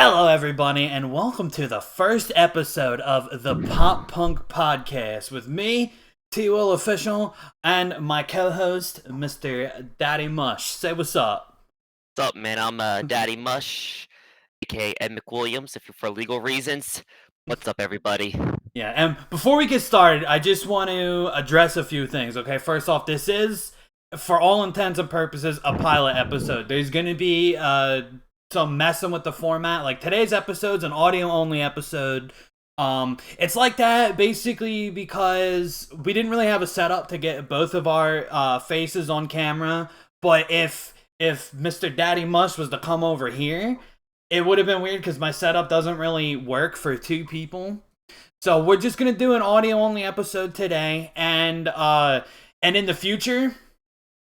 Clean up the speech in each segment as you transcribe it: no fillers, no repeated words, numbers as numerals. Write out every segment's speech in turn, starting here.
Hello, everybody, and welcome to the first episode of the Pop Punk Podcast with me, T Will Official, and my co host, Mr. Daddy Mush. Say what's up. What's up, man? I'm Daddy Mush, aka Ed McWilliams, if you're for legal reasons. What's up, everybody? Yeah, and before we get started, I just want to address a few things, okay? First off, this is, for all intents and purposes, a pilot episode. There's going to be some messing with the format. Like today's episode's an audio only episode. It's like that basically because we didn't really have a setup to get both of our faces on camera. But if Mr. Daddy Mush was to come over here, it would have been weird because my setup doesn't really work for two people. So we're just gonna do an audio only episode today, and in the future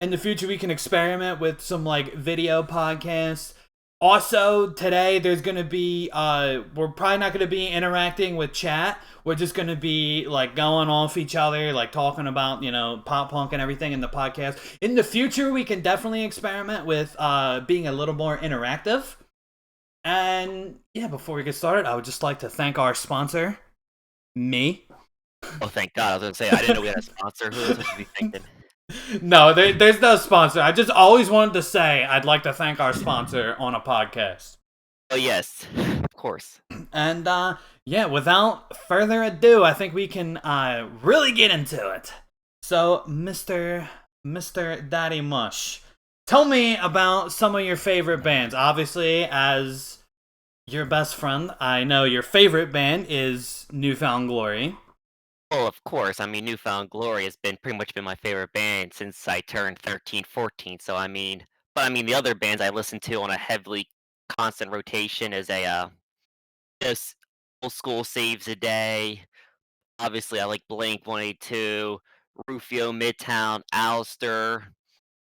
we can experiment with some like video podcasts. Also today there's gonna be we're probably not gonna be interacting with chat. We're just gonna be like going off each other, like talking about pop punk and everything in the podcast. In the future we can definitely experiment with being a little more interactive. And yeah, before we get started, I would just like to thank our sponsor. Me? Oh, thank God. I was gonna say I didn't know we had a sponsor. Who was I supposed to be thanking? No, there's no sponsor. I just always wanted to say I'd like to thank our sponsor on a podcast. Oh yes, of course. And yeah, without further ado, I think we can really get into it. So, Mr. Daddy Mush, tell me about some of your favorite bands. Obviously, as your best friend, I know your favorite band is Newfound Glory. Well, of course. I mean, Newfound Glory has been pretty much been my favorite band since I turned 13, 14. So but the other bands I listen to on a heavily constant rotation is just old school Saves the Day. Obviously, I like Blink 182, Rufio, Midtown, Alistair.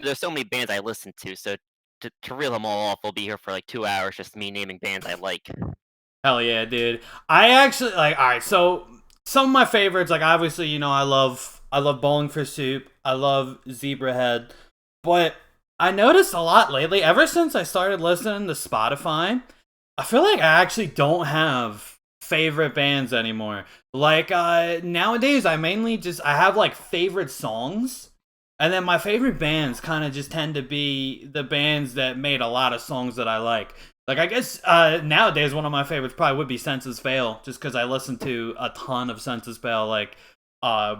There's so many bands I listen to, so to reel them all off, we'll be here for like 2 hours just me naming bands I like. Hell yeah, dude. I actually like. All right, so some of my favorites, like obviously, I love Bowling for Soup. I love Zebrahead, but I noticed a lot lately. Ever since I started listening to Spotify, I feel like I actually don't have favorite bands anymore. Like nowadays, I have like favorite songs, and then my favorite bands kind of just tend to be the bands that made a lot of songs that I like. Like I guess nowadays one of my favorites probably would be Senses Fail, just because I listen to a ton of Senses Fail, like uh,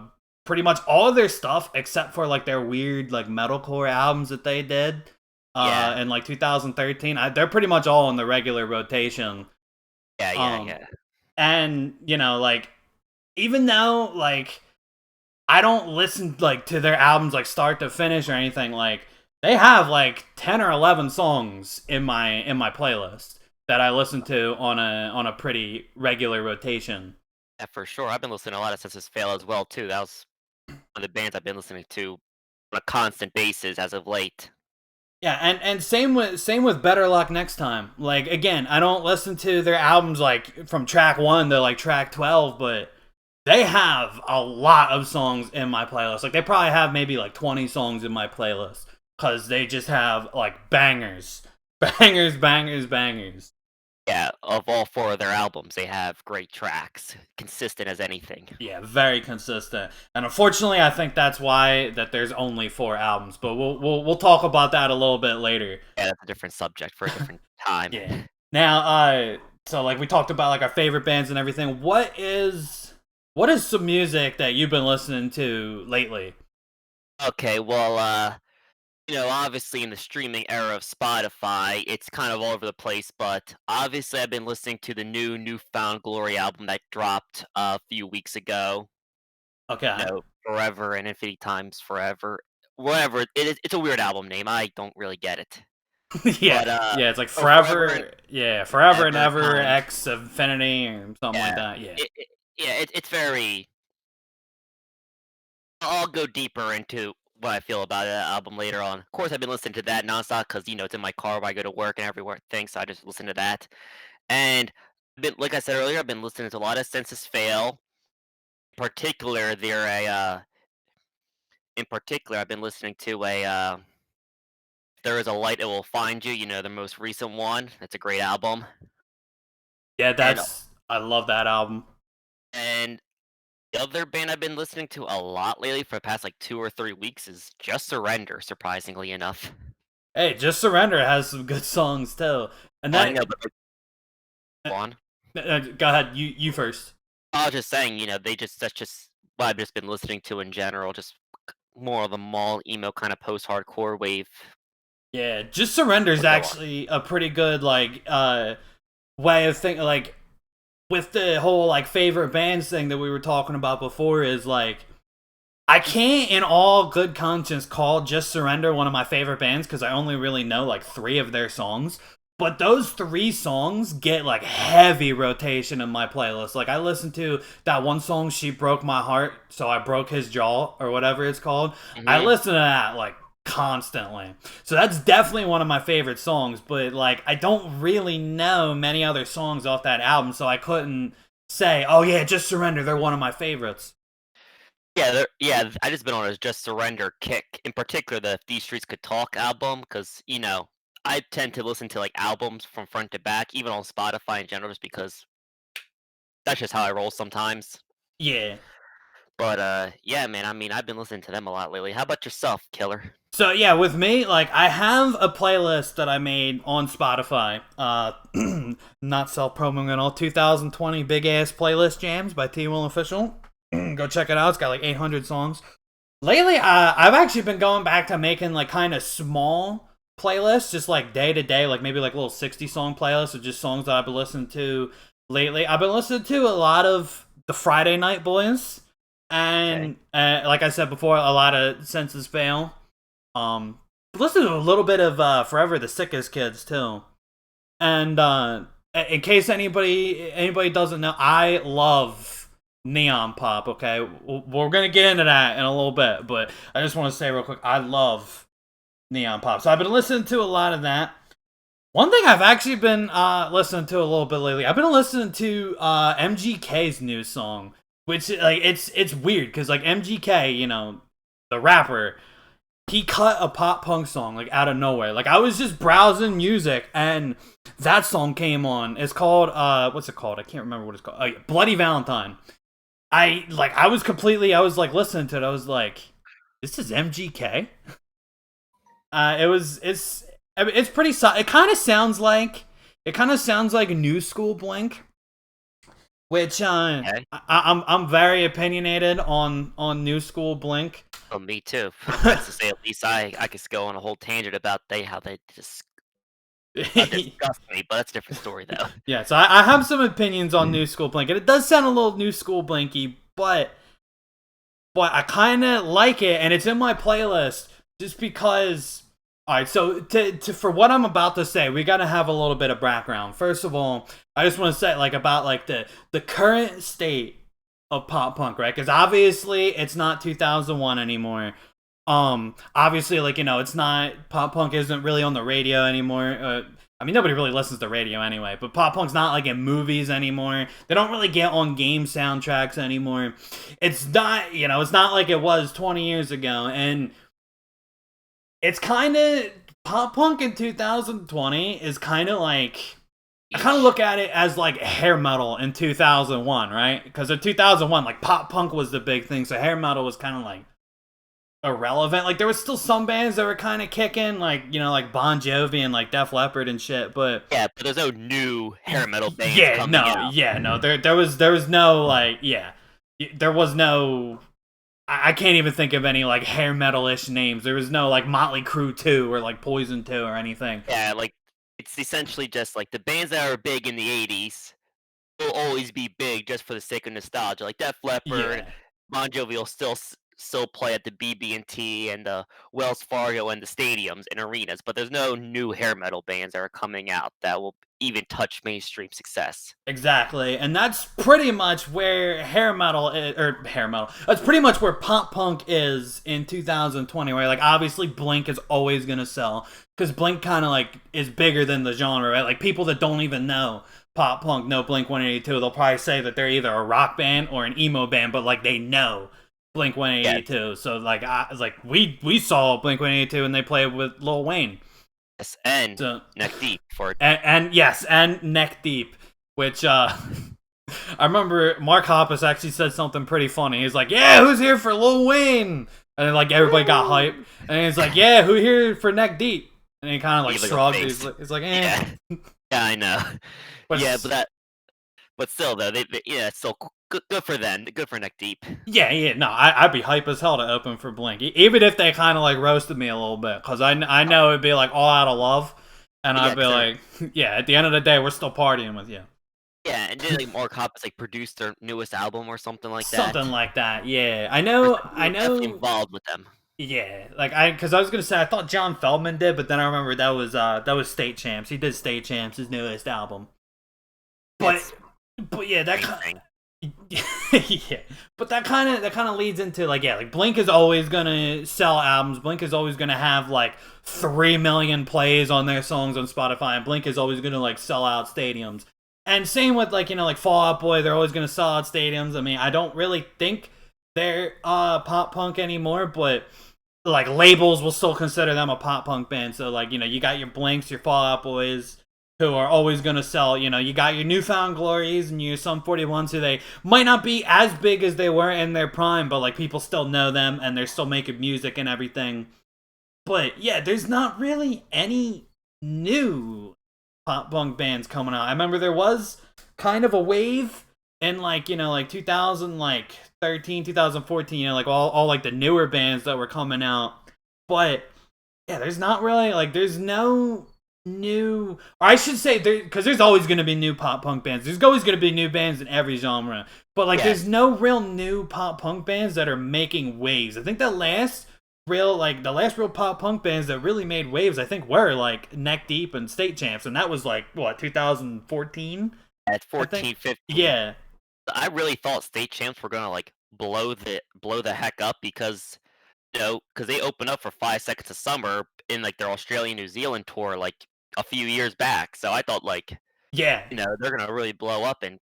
pretty much all of their stuff except for like their weird like metalcore albums that they did Yeah, in like 2013. They're pretty much all in the regular rotation. yeah, yeah, Um, yeah. and like even though like I don't listen like to their albums like start to finish or anything. Like they have like 10 or 11 songs in my playlist that I listen to on a pretty regular rotation. Yeah, for sure. I've been listening to a lot of Senses Fail as well too. That was one of the bands I've been listening to on a constant basis as of late. Yeah, and same with Better Luck Next Time. Like again, I don't listen to their albums like from track 1 to like track 12, but they have a lot of songs in my playlist. Like they probably have maybe like 20 songs in my playlist cuz they just have like bangers. Bangers, bangers, bangers. Yeah, of all four of their albums, they have great tracks, consistent as anything. Yeah, very consistent. And unfortunately, I think that's why that there's only 4 albums, but we'll talk about that a little bit later. Yeah, that's a different subject for a different time. Yeah. Now, so like we talked about like our favorite bands and everything. What is some music that you've been listening to lately? Okay, well, obviously in the streaming era of Spotify, it's kind of all over the place, but obviously I've been listening to the new Newfound Glory album that dropped a few weeks ago. Okay. Forever and Infinity Times Forever. Whatever. It's a weird album name. I don't really get it. Yeah. But Yeah, it's like Forever and forever and Ever ever Times. X Infinity or something like Yeah. that. Yeah. It's very. I'll go deeper into what I feel about that album later on. Of course, I've been listening to that nonstop because it's in my car when I go to work and everywhere. Things, so I just listen to that. And like I said earlier, I've been listening to a lot of Census Fail. In particular, I've been listening to There Is a Light It Will Find You. The most recent one. That's a great album. Yeah, and I love that album. and the other band I've been listening to a lot lately for the past like 2 or 3 weeks is Just Surrender. Surprisingly enough, Hey, Just Surrender has some good songs too. And I that know, but uh, go on. go ahead, you first. I was just saying, they just that's just what I've just been listening to in general, just more of the mall emo kind of post-hardcore wave. Yeah, Just Surrender is But go on. actually a pretty good like way of thinking like with the whole like favorite bands thing that we were talking about before is like I can't in all good conscience call Just Surrender one of my favorite bands because I only really know like 3 of their songs. But those 3 songs get like heavy rotation in my playlist. Like I listened to that one song, She Broke My Heart, so I broke his jaw or whatever it's called. I Hmm. listen to that like constantly. So that's definitely one of my favorite songs, but like I don't really know many other songs off that album, so I couldn't say, "Oh yeah, Just Surrender, they're one of my favorites." Yeah, I just been on a Just Surrender kick. In particular, the If These Streets Could Talk album, because I tend to listen to like albums from front to back, even on Spotify in general, just because that's just how I roll sometimes. Yeah. But yeah, man. I mean, I've been listening to them a lot lately. How about yourself, Killer? So yeah, with me, like I have a playlist that I made on Spotify. Not self promoting at all. 2020 big ass playlist jams by T Will Official. Go check it out. It's got like 800 songs. Lately, I've actually been going back to making like kind of small playlists, just like day to day, like maybe like little 60 song playlists of just songs that I've been listening to lately. I've been listening to a lot of the Friday Night Boys, Okay. and like I said before, a lot of Senses Fail. Listen to a little bit of Forever the Sickest Kids too. And in case anybody doesn't know, I love neon pop. Okay, we're gonna get into that in a little bit, but I just want to say real quick, I love neon pop. So I've been listening to a lot of that. One thing I've actually been listening to a little bit lately, I've been listening to Mgk's new song, which like it's weird because like MGK, the rapper, he cut a pop punk song like out of nowhere. Like I was just browsing music and that song came on. It's called what's it called? I can't remember what it's called. Oh, yeah, Bloody Valentine. I was like listening to it. I was like, this is MGK. I mean, it's pretty. It kind of sounds like New School Blink, which Okay. I'm very opinionated on New School Blink. Oh, me too. That's to say, at least I could go on a whole tangent about how they just disgust me, but that's a different story though. Yeah, so I have some opinions on New School Blink, and it does sound a little New School Blinky, but I kind of like it, and it's in my playlist just because. All right, so to for what I'm about to say, we got to have a little bit of background. First of all, I just want to say like about like the current state of pop punk, right? Because obviously it's not 2001 anymore. Obviously, like it's not pop punk isn't really on the radio anymore. I mean, nobody really listens to radio anyway, but pop punk's not like in movies anymore. They don't really get on game soundtracks anymore. It's not, it's not like it was 20 years ago, and it's kind of pop punk in 2020 is kind of like I kind of Each. look at it as like hair metal in 2001, right? Because in 2001, like pop punk was the big thing, so hair metal was kind of like irrelevant. Like there was still some bands that were kind of kicking, like like Bon Jovi and like Def Leppard and shit. But Yeah, but there's no new hair metal bands coming out. yeah, no. There was no like there was no. I can't even think of any like hair metal-ish names. There was no like Motley Crue 2 or like Poison 2 or anything. Yeah, like it's essentially just like the bands that are big in the '80s will always be big just for the sake of nostalgia. Like Def Leppard, Yeah, Bon Jovi will still play at the BB&T and the Wells Fargo and the stadiums and arenas, but there's no new hair metal bands that are coming out that will even touch mainstream success. exactly. And that's pretty much where hair metal or hair metal. That's pretty much where pop punk is in 2020. Where like obviously Blink is always gonna sell because Blink kind of like is bigger than the genre, right? Like people that don't even know pop punk know Blink 182. They'll probably say that they're either a rock band or an emo band, but like they know Blink Yes, 182. So like we saw Blink 182 and they played with Lil Wayne. yes, and So Neck Deep for and yes, and Neck Deep, which I remember Mark Hoppus actually said something pretty funny. He's like, "Yeah, who's here for Lil Wayne?" And then, like everybody got hype, and he's like, "Yeah, who here for Neck Deep?" And he kind of like Give like a shrugged. face. He's like, "Eh." Yeah, yeah, I know. But Yeah, but still though, yeah, it's still good for them. Good for Neck Deep. yeah, no, I'd be hype as hell to open for Blink, even if they kind of like roasted me a little bit, because I know it'd be like all out of love, and I'd Yeah, be like, yeah, at the end of the day, we're still partying with you. yeah, and did like Mark Hoppus like produce their newest album or something like that? Something like that, yeah. I Or know, you I were definitely know. involved with them. Yeah, like because I was gonna say I thought John Feldman did, but then I remember that was State Champs. He did State Champs, his newest album. But It's but yeah, the same thing. yeah, but that kind of leads into like yeah, like Blink is always gonna sell albums. Blink is always gonna have like 3 million plays on their songs on Spotify, and Blink is always gonna like sell out stadiums. And same with like like Fall Out Boy, they're always gonna sell out stadiums. I mean, I don't really think they're pop punk anymore, but like labels will still consider them a pop punk band. So like you got your Blinks, your Fall Out Boys, who are always gonna sell. You got your Newfound Glories and your Sum 41s, who they might not be as big as they were in their prime, but like people still know them and they're still making music and everything. But yeah, there's not really any new pop punk bands coming out. I remember there was kind of a wave in like 2000 like 13 2014, like all like the newer bands that were coming out. But yeah, there's not really like there's no new, or I should say there, because there's always going to be new pop punk bands. There's always going to be new bands in every genre, but like Yeah, there's no real new pop punk bands that are making waves. I think the last real pop punk bands that really made waves, I think, were like Neck Deep and State Champs, and that was like what 2014, at I think. 14, 15. Yeah, I really thought state champs were gonna like blow the heck up because because they opened up for 5 Seconds of Summer in like their Australia New Zealand tour like a few years back. So I thought like yeah, they're gonna really blow up. And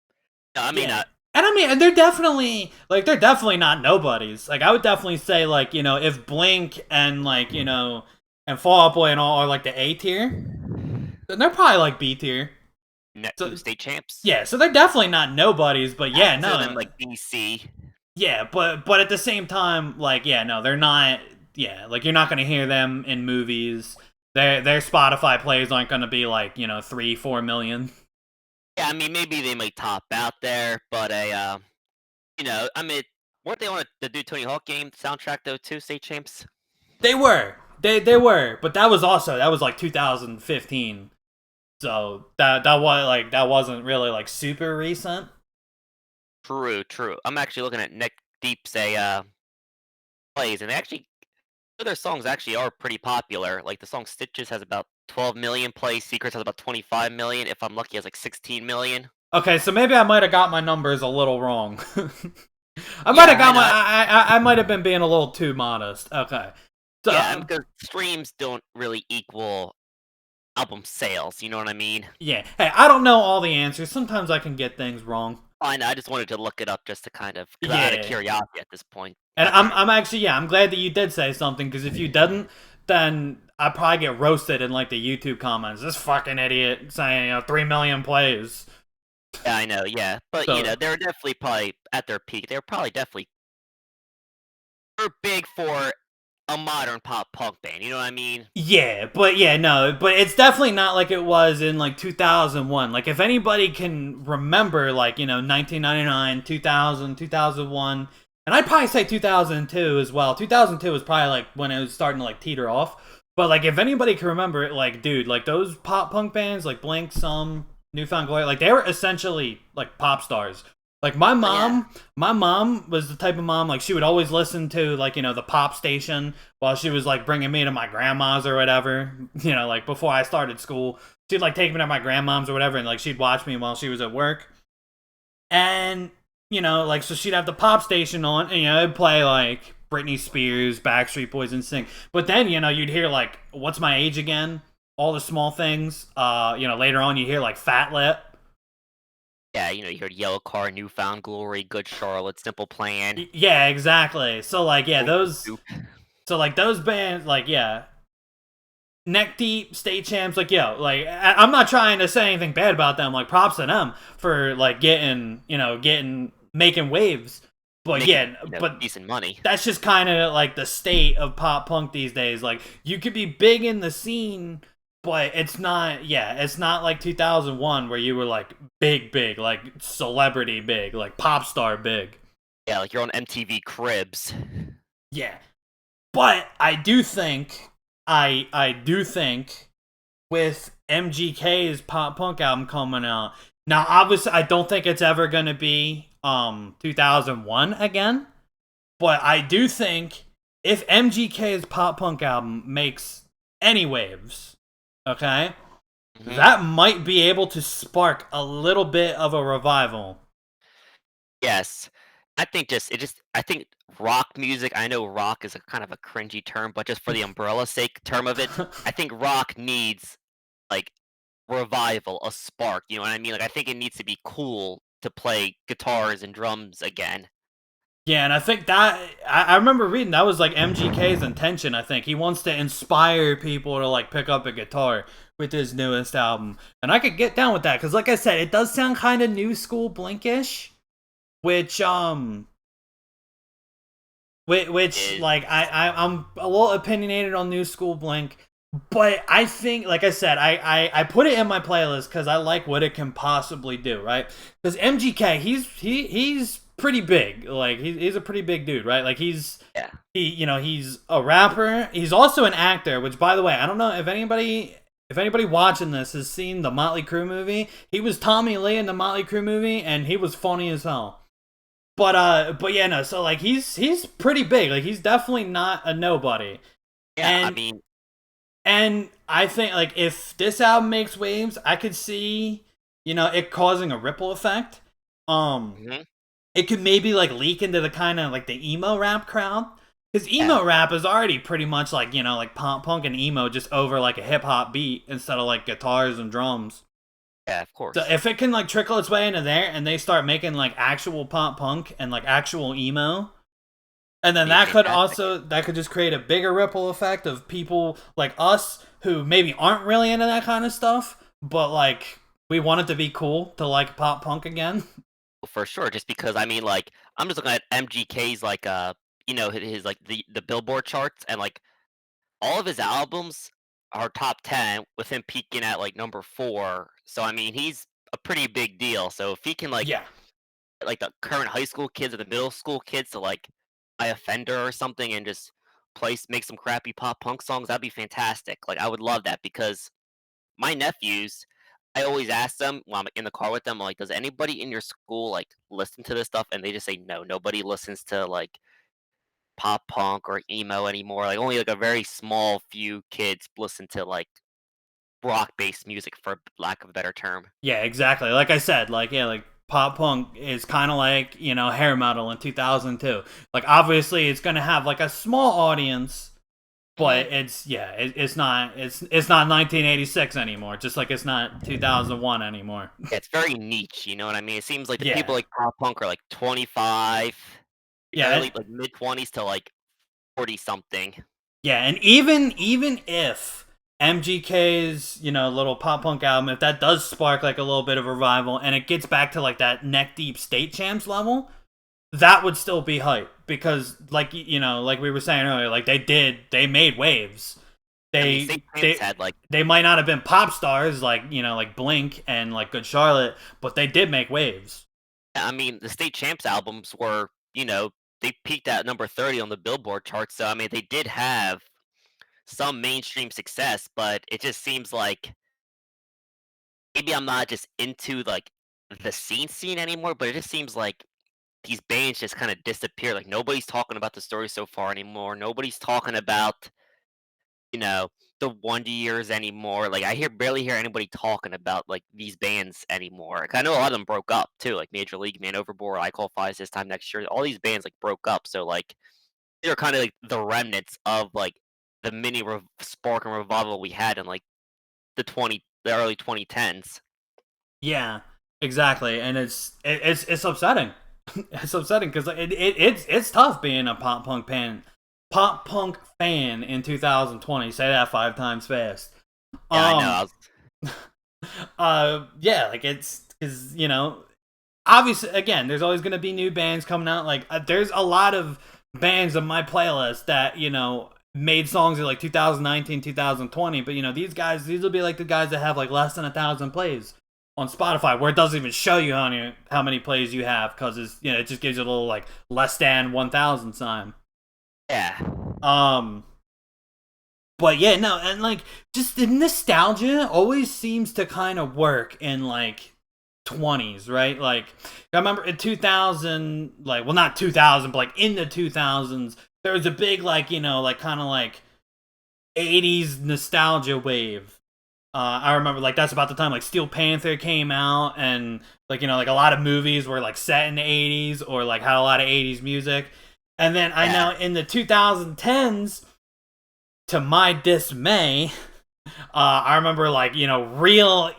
I mean, yeah. And I mean, and they're definitely not nobodies. Like I would definitely say if Blink and and Fall Out Boy and all are like the A tier, then they're probably like B tier. So state champs. yeah, so they're definitely not nobodies, but I yeah, consider them no, like BC. yeah, but at the same time, like yeah, no, they're not. Yeah, like you're not gonna hear them in movies. Their Spotify plays aren't gonna be like 3-4 million. Yeah, I mean maybe they might top out there, but I mean weren't they on the Dude Tony Hawk game soundtrack though too? State champs. They were, but that was like 2015. So that wasn't really like super recent. True, true. I'm actually looking at Neck Deep's plays, and their songs actually are pretty popular. Like the song "Stitches" has about 12 million plays. Secrets has about 25 million. If I'm lucky, has like 16 million. Okay, so maybe I might have got my numbers a little wrong. I might have Yeah, I got know. I might have been being a little too modest. Okay, so Yeah, because streams don't really equal album sales. You know what I mean? yeah. Hey, I don't know all the answers. Sometimes I can get things wrong. I know. I just wanted to look it up just to kind of, cause out of Yeah, curiosity at this point. and I'm actually I'm glad that you did say something, because if you didn't, then I'd probably get roasted in like the YouTube comments. This fucking idiot saying 3 million plays. Yeah, I know. Yeah, but So they were definitely probably at their peak. They were probably definitely big for a modern pop punk band. You know what I mean? yeah, but yeah, no, but it's definitely not like it was in like 2001. Like if anybody can remember 1999, 2000, 2001, and I'd probably say 2002 as well. 2002 was probably like when it was starting to like teeter off. But like if anybody can remember it, like dude, like those pop punk bands like Blink, some Newfound Glory, like they were essentially like pop stars. Like Yeah. my mom was the type of mom, like she would always listen to like the pop station while she was like bringing me to my grandma's or whatever. Like before I started school, she'd like take me to my grandma's or whatever, and like she'd watch me while she was at work. And like so she'd have the pop station on, and it'd play like Britney Spears, Backstreet Boys, and sing. But then you'd hear like "What's My Age Again," all the small things. Later on you hear like "Fat Lip." Yeah, you heard Yellow Car, Newfound Glory, Good Charlotte, Simple Plan. Yeah, exactly. So like yeah, Old those Soup. so like those bands, like yeah. neck deep state champs. Like, yo, like I'm not trying to say anything bad about them. Like, props to them for like getting making waves. But making yeah, you know but decent money. that's just kind of like the state of pop punk these days. Like, you could be big in the scene, but it's not. Yeah, it's not like 2001 where you were like big, like celebrity big, like pop star big. Yeah, like you're on MTV Cribs. Yeah, but I do think with MGK's pop punk album coming out. Now, obviously, I don't think it's ever gonna be 2001 again, but I do think if MGK's pop punk album makes any waves, okay, Hmm. that might be able to spark a little bit of a revival. Yes. I think rock music, I know rock is a kind of a cringy term, but just for the umbrella sake term of it, I think rock needs, like, revival, a spark, you know what I mean? Like, I think it needs to be cool to play guitars and drums again. Yeah, and I think that I remember reading that was like MGK's intention. I think he wants to inspire people to like pick up a guitar with his newest album, and I could get down with that because, like I said, it does sound kind of new school Blinkish, which which Is like I'm a little opinionated on new school Blink, but I think, like I said, I put it in my playlist because I like what it can possibly do, right? Because MGK, he's pretty big, like he's a pretty big dude, right? Like yeah. he's a rapper, he's also an actor. Which, by the way, I don't know if anybody watching this has seen the Motley Crue movie. He was Tommy Lee in the Motley Crue movie, and he was funny as hell. But yeah, no. So like he's pretty big. Like he's definitely not a nobody. Yeah, I And mean, and I think like if this album makes waves, I could see it causing a ripple effect. Um, mhm, it could maybe like leak into the kind of like the emo rap crowd. Because yeah, emo rap is already pretty much like like pop punk and emo just over like a hip hop beat instead of like guitars and drums. yeah, of So course. if it can like trickle its way into there and they start making like actual pop punk and like actual emo, and then Be fantastic. that could just create a bigger ripple effect of people like us who maybe aren't really into that kind of stuff, but like we want it to be cool to like pop punk again. For sure, just because, I mean, like, I'm just looking at MGK's, like, his, like, the Billboard charts, and, like, all of his albums are top 10 with him peaking at, like, number 4, so, I mean, he's a pretty big deal, so if he can, Yeah. like, the current high school kids or the middle school kids to, like, buy a Fender or something and just make some crappy pop punk songs, that'd be fantastic, like, I would love that because my nephews, I always ask them while I'm in the car with them, like, "Does anybody in your school, like, listen to this stuff?" And they just say, "No, nobody listens to, like, pop punk or emo anymore." Like, only, like, a very small few kids listen to, like, rock-based music, for lack of a better term. Yeah, exactly. Like I said, like pop punk is kind of like, hair metal in 2002. Like obviously it's going to have like a small audience, Mhm. but it's not 1986 anymore, just like it's not 2001 anymore. Yeah, it's very niche, you know what I mean? It seems like the people Yeah. like pop punk are, like, 25, Yeah, early like, mid-20s to, like, 40 something. yeah, and even if MGK's, little pop punk album, if that does spark like a little bit of a revival and it gets back to like that neck deep state champs level, that would still be hype because like like we were saying earlier, like they made waves. I mean, St. They James they had, like they might not have been pop stars like like Blink and like Good Charlotte, but they did make waves. I mean, the State Champs albums were, they peaked at number 30 on the Billboard chart, so, I mean, they did have some mainstream success, but it just seems like maybe I'm not just into, like, the scene anymore, but it just seems like these bands just kinda disappear, like, nobody's talking about the story so far anymore, nobody's talking about, you know, the Wonder Years anymore, like, I barely hear anybody talking about, like, these bands anymore. Like, I know a lot of them broke up too, like Major League, Man Overboard, I Qualifies this time next year, all these bands, like, broke up, so, like, they're kinda like the remnants of, like, the mini spark and revival we had in, like, the early 2010s. Yeah, exactly, and it's upsetting. It's upsetting because it's tough being a pop punk fan in 2020. Say that 5 times fast. Yeah, I know. Um, yeah, like it's because obviously, again, there's always gonna be new bands coming out. Like, there's a lot of bands on my playlist that made songs in like 2019, 2020. But these will be like the guys that have like less than 1,000 plays on Spotify, where it doesn't even show you how many plays you have because it just gives you a little like less than 1,000 sign. Yeah. Um, but yeah, no, and like just the nostalgia always seems to kind of work in like 20s, right? Like I remember in 2000, like, well, not 2000, but like in the 2000s, there was a big like like kind of like 80s nostalgia wave. I remember like that's about the time like Steel Panther came out, and like like a lot of movies were like set in the 80s or like had a lot of 80s music. And then I Yeah. know in the 2010s, to my dismay, I remember like real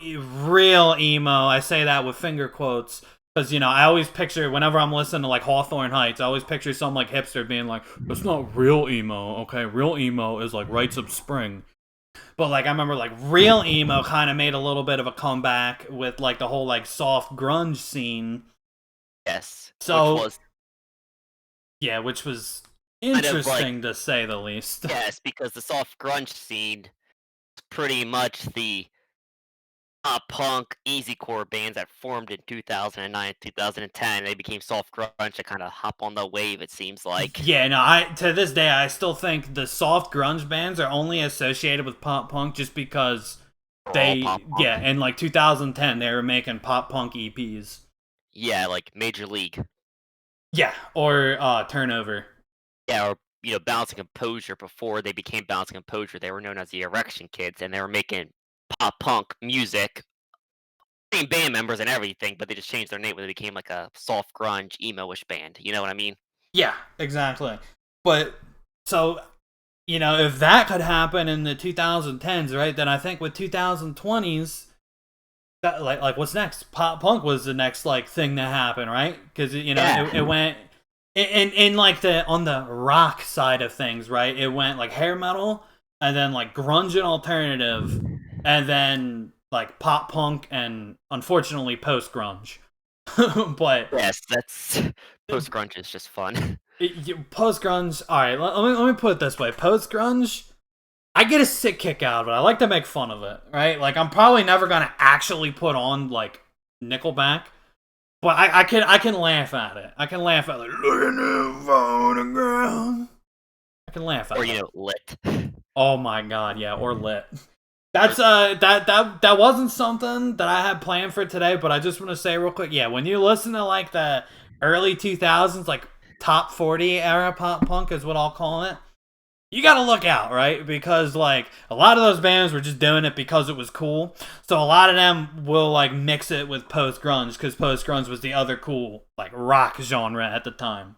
emo. I say that with finger quotes because I always picture whenever I'm listening to like Hawthorne Heights, I always picture some like hipster being like, "It's not real emo, okay? Real emo is like Rites of Spring." But like I remember like real emo kind of made a little bit of a comeback with like the whole like soft grunge scene. Yes. Which So was yeah, which was kind of like interesting to say the least. yes, because the soft grunge scene is pretty much the pop punk easycore bands that formed in 2009 and 2010. They became soft grunge to kind of hop on the wave. It seems like Yeah, no, I to this day I still think the soft grunge bands are only associated with pop punk just because they're all pop punk. in like 2010 they were making pop punk EPs. Yeah, like Major League. Yeah, or Turnover. Yeah, or Balancing Composure. Before they became Balancing Composure, they were known as the Erection Kids, and they were making pop punk music. Same band members and everything, but they just changed their name when they became like a soft grunge emo-ish band. You know what I mean? Yeah, exactly. But so if that could happen in the 2010s, right? Then I think with 2020s, that like what's next? Pop punk was the next like thing to happen, right? Because it Yeah. went in like the on the rock side of things, right? It went like hair metal, and then like grunge and alternative, and then like pop punk, and unfortunately post grunge. But Yes, that's post grunge is just fun. post grunge, all right. Let me put it this way: post grunge, I get a sick kick out of it. I like to make fun of it, right? Like I'm probably never gonna actually put on like Nickelback, but I can laugh at it. I can laugh at like look at the photograph. I can laugh Or at it. lit. Oh my god, yeah, or lit. That's that wasn't something that I had planned for today, but I just want to say real quick, yeah, when you listen to like the early 2000s, like top 40 era pop punk is what I'll call it, you gotta look out, right? Because like a lot of those bands were just doing it because it was cool. So a lot of them will like mix it with post grunge because post grunge was the other cool like rock genre at the time.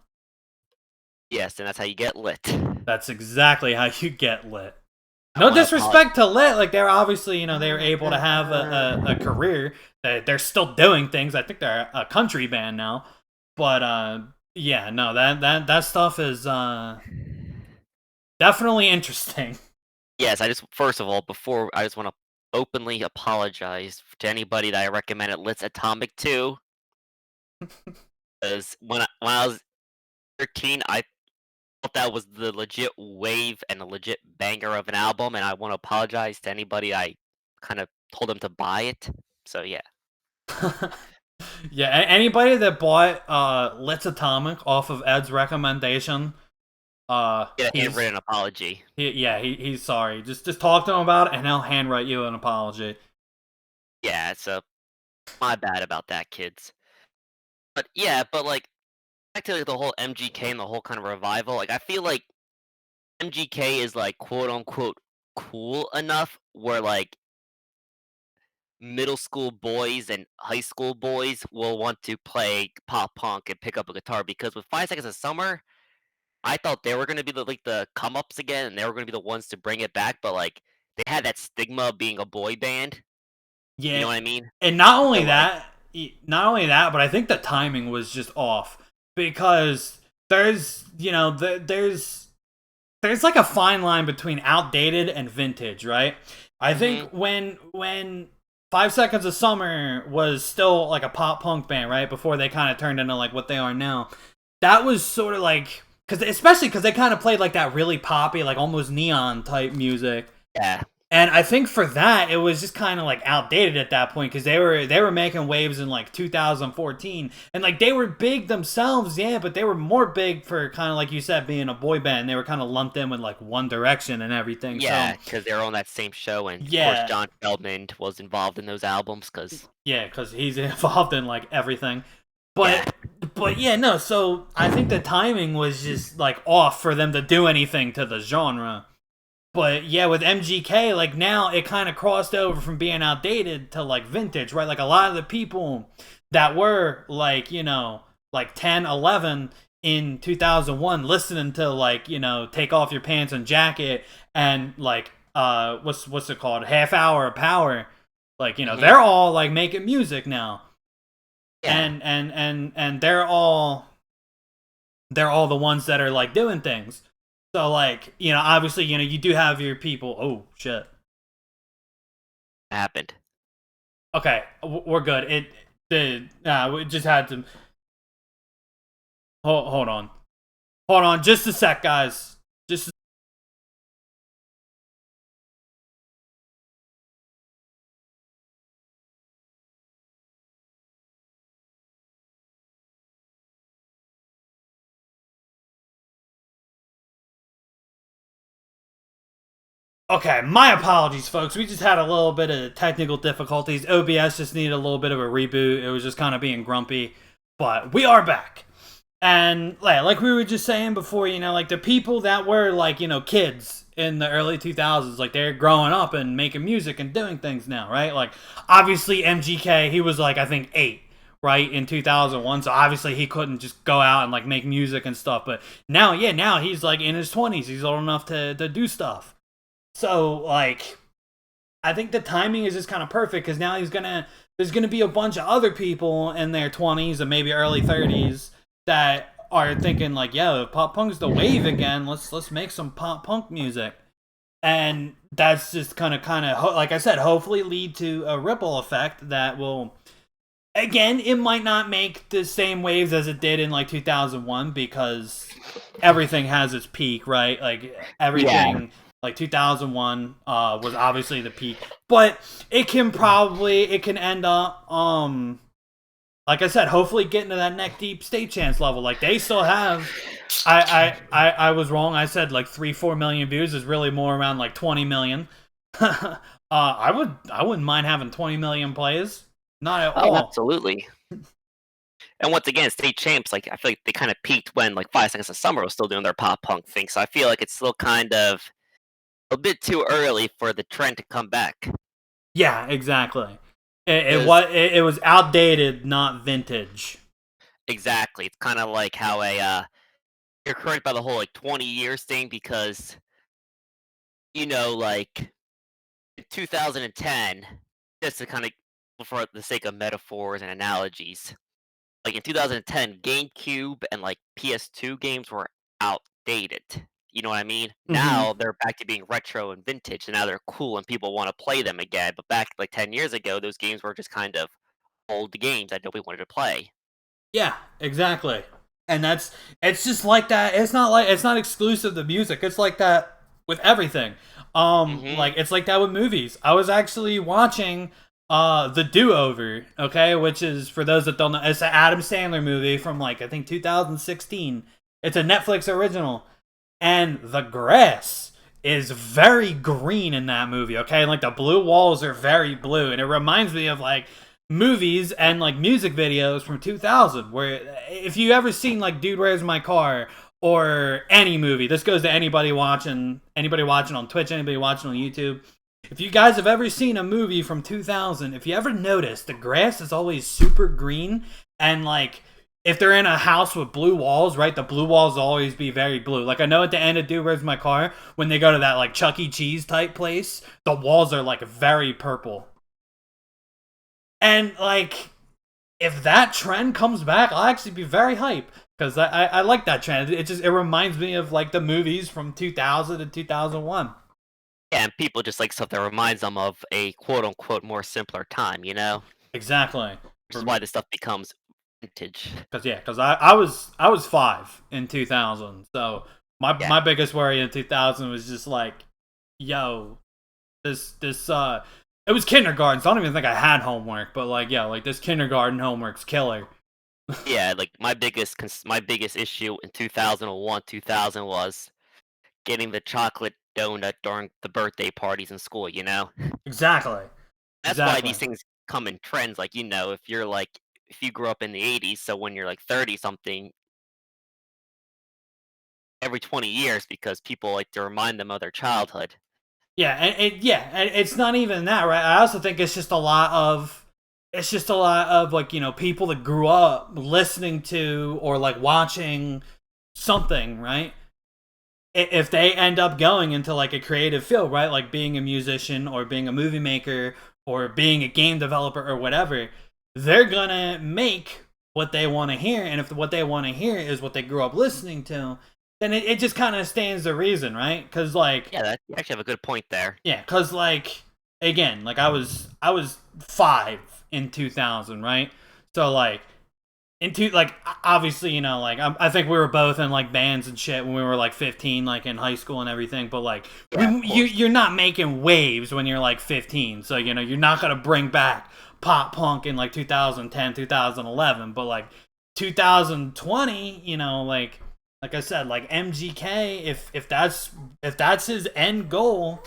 Yes, and that's how you get lit. That's exactly how you get lit. I No want to apologize. disrespect to lit, like they're obviously they were able to have a career. They're still doing things. I think they're a country band now, but yeah, no that stuff is definitely interesting. Yes, I just first of all, before I just want to openly apologize to anybody that I recommended Lit's Atomic to, because when I was 13, I thought that was the legit wave and a legit banger of an album, and I want to apologize to anybody I kind of told them to buy it. So yeah, Yeah, anybody that bought Let's Atomic off of Ed's recommendation, get a he's handwritten apology. he's sorry. Just talk to him about it, and he'll handwrite you an apology. Yeah, so my bad about that, kids. But yeah, but like back to like, the whole MGK and the whole kind of revival. Like I feel like MGK is like quote unquote cool enough where like middle school boys and high school boys will want to play pop punk and pick up a guitar because with 5 Seconds of Summer, I thought they were gonna be like the come ups again and they were gonna be the ones to bring it back, but like they had that stigma of being a boy band. You Yeah, know what I mean? and not only So like that, but I think the timing was just off because there's there's like a fine line between outdated and vintage, right? I think Mhm. when 5 Seconds of Summer was still like a pop punk band, right? Before they kind of turned into like what they are now. That was sort of like because especially because they kind of played like that really poppy, like almost neon type music. Yeah. And I think for that, it was just kind of like outdated at that point because they were making waves in like 2014, and like they were big themselves, yeah, but they were more big for kind of like you said being a boy band. They were kind of lumped in with like One Direction and everything. So Yeah, because they're on that same show, and of course yeah, John Feldman was involved in those albums. Because yeah, because he's involved in like everything. yeah, But yeah, no. So I think the timing was just like off for them to do anything to the genre. But yeah, with MGK, like now it kind of crossed over from being outdated to like vintage, right? Like a lot of the people that were like, like 10, 11 in 2001 listening to like, Take Off Your Pants and Jacket and like what's it called? Half Hour of Power. Like, mhm, they're all like making music now. yeah, And they're all the ones that are like doing things. So like, obviously, you do have your people. Oh shit. happened. Okay, we're good. We just had to hold on, just a sec, guys. Just okay. My apologies, folks. We just had a little bit of technical difficulties. OBS just needed a little bit of a reboot. It was just kind of being grumpy, but we are back. And like we were just saying before, like the people that were like, kids in the early 2000s, like they're growing up and making music and doing things now, right? Like obviously MGK, he was like I think 8, right, in 2001, so obviously he couldn't just go out and like make music and stuff, but now, yeah, now he's like in his 20s. He's old enough to do stuff. So like I think the timing is just kind of perfect because now there's gonna be a bunch of other people in their 20s and maybe early 30s that are thinking like, yeah, pop punk's the wave again. Let's make some pop punk music, and that's just kind of like I said, hopefully lead to a ripple effect that will. Again, it might not make the same waves as it did in like 2001 because everything has its peak, right? Like Yeah, everything, like 2001 was obviously the peak, but it can end up like I said, hopefully getting to that neck deep state chance level. Like they still have. I was wrong. I said like 3-4 million views is really more around like 20 million. I wouldn't mind having 20 million plays. Not at oh, all. absolutely. And once again, state champs, like I feel like they kind of peaked when like 5 Seconds of Summer was still doing their pop punk thing. So I feel like it's still kind of a bit too early for the trend to come back. Yeah, exactly. Because It was outdated, not vintage. exactly, it's kind of like how you're correct by the whole like 20 years thing because like in 2010, just to kind of for the sake of metaphors and analogies, like in 2010, GameCube and like PS2 games were outdated. You know what I mean? Hmm. Now they're back to being retro and vintage, and now they're cool and people want to play them again. But back like 10 years ago, those games were just kind of old games that nobody wanted to play. Yeah, exactly. And it's just like that. It's not exclusive to music. It's like that with everything. Hmm. Like it's like that with movies. I was actually watching The Do-Over, okay, which is for those that don't know, it's an Adam Sandler movie from like I think 2016. It's a Netflix original. And the grass is very green in that movie, okay? Like the blue walls are very blue, and it reminds me of like movies and like music videos from 2000 where if you ever seen like Dude Where's My Car or any movie, this goes to anybody watching on Twitch, anybody watching on YouTube. If you guys have ever seen a movie from 2000, if you ever notice the grass is always super green, and like if they're in a house with blue walls, right, the blue walls will always be very blue. Like I know at the end of Dude Where's My Car, when they go to that like Chuck E. Cheese type place, the walls are like very purple. And like if that trend comes back, I'll actually be very hype. because I like that trend. It reminds me of like the movies from 2000 to 2001. Yeah, and people just like stuff that reminds them of a quote unquote more simpler time, you know? Exactly. Which For is why me, this stuff becomes vintage. because I was 5 in 2000, so Yeah. my biggest worry in 2000 was just like, yo, this it was kindergarten, so I don't even think I had homework, but like yeah, like this kindergarten homework's killer. Yeah, like my biggest issue in 2001, 2000 was getting the chocolate donut during the birthday parties in school, you know? Exactly. That's why these Exactly. things come in trends, like, you know, if you grew up in the '80s, so when you're, like, 30 something, every 20 years because people like to remind them of their childhood. Yeah, and it's not even that, right? I also think it's just a lot of like, people that grew up listening to or like watching something, right? If they end up going into like a creative field, right? Like being a musician or being a movie maker or being a game developer or whatever, they're gonna make what they want to hear. And if what they want to hear is what they grew up listening to, then it just kind of stands to reason, right? Because like, Yeah, that you actually have a good point there. yeah, because like, again, like I was 5 in 2000, right? So like into like obviously, like I think we were both in like bands and shit when we were like 15, like in high school and everything, but like Yeah, of course. you're not making waves when you're like 15, so you're not gonna bring back pop punk in like 2010, 2011, but like 2020, like I said, like MGK, if that's his end goal,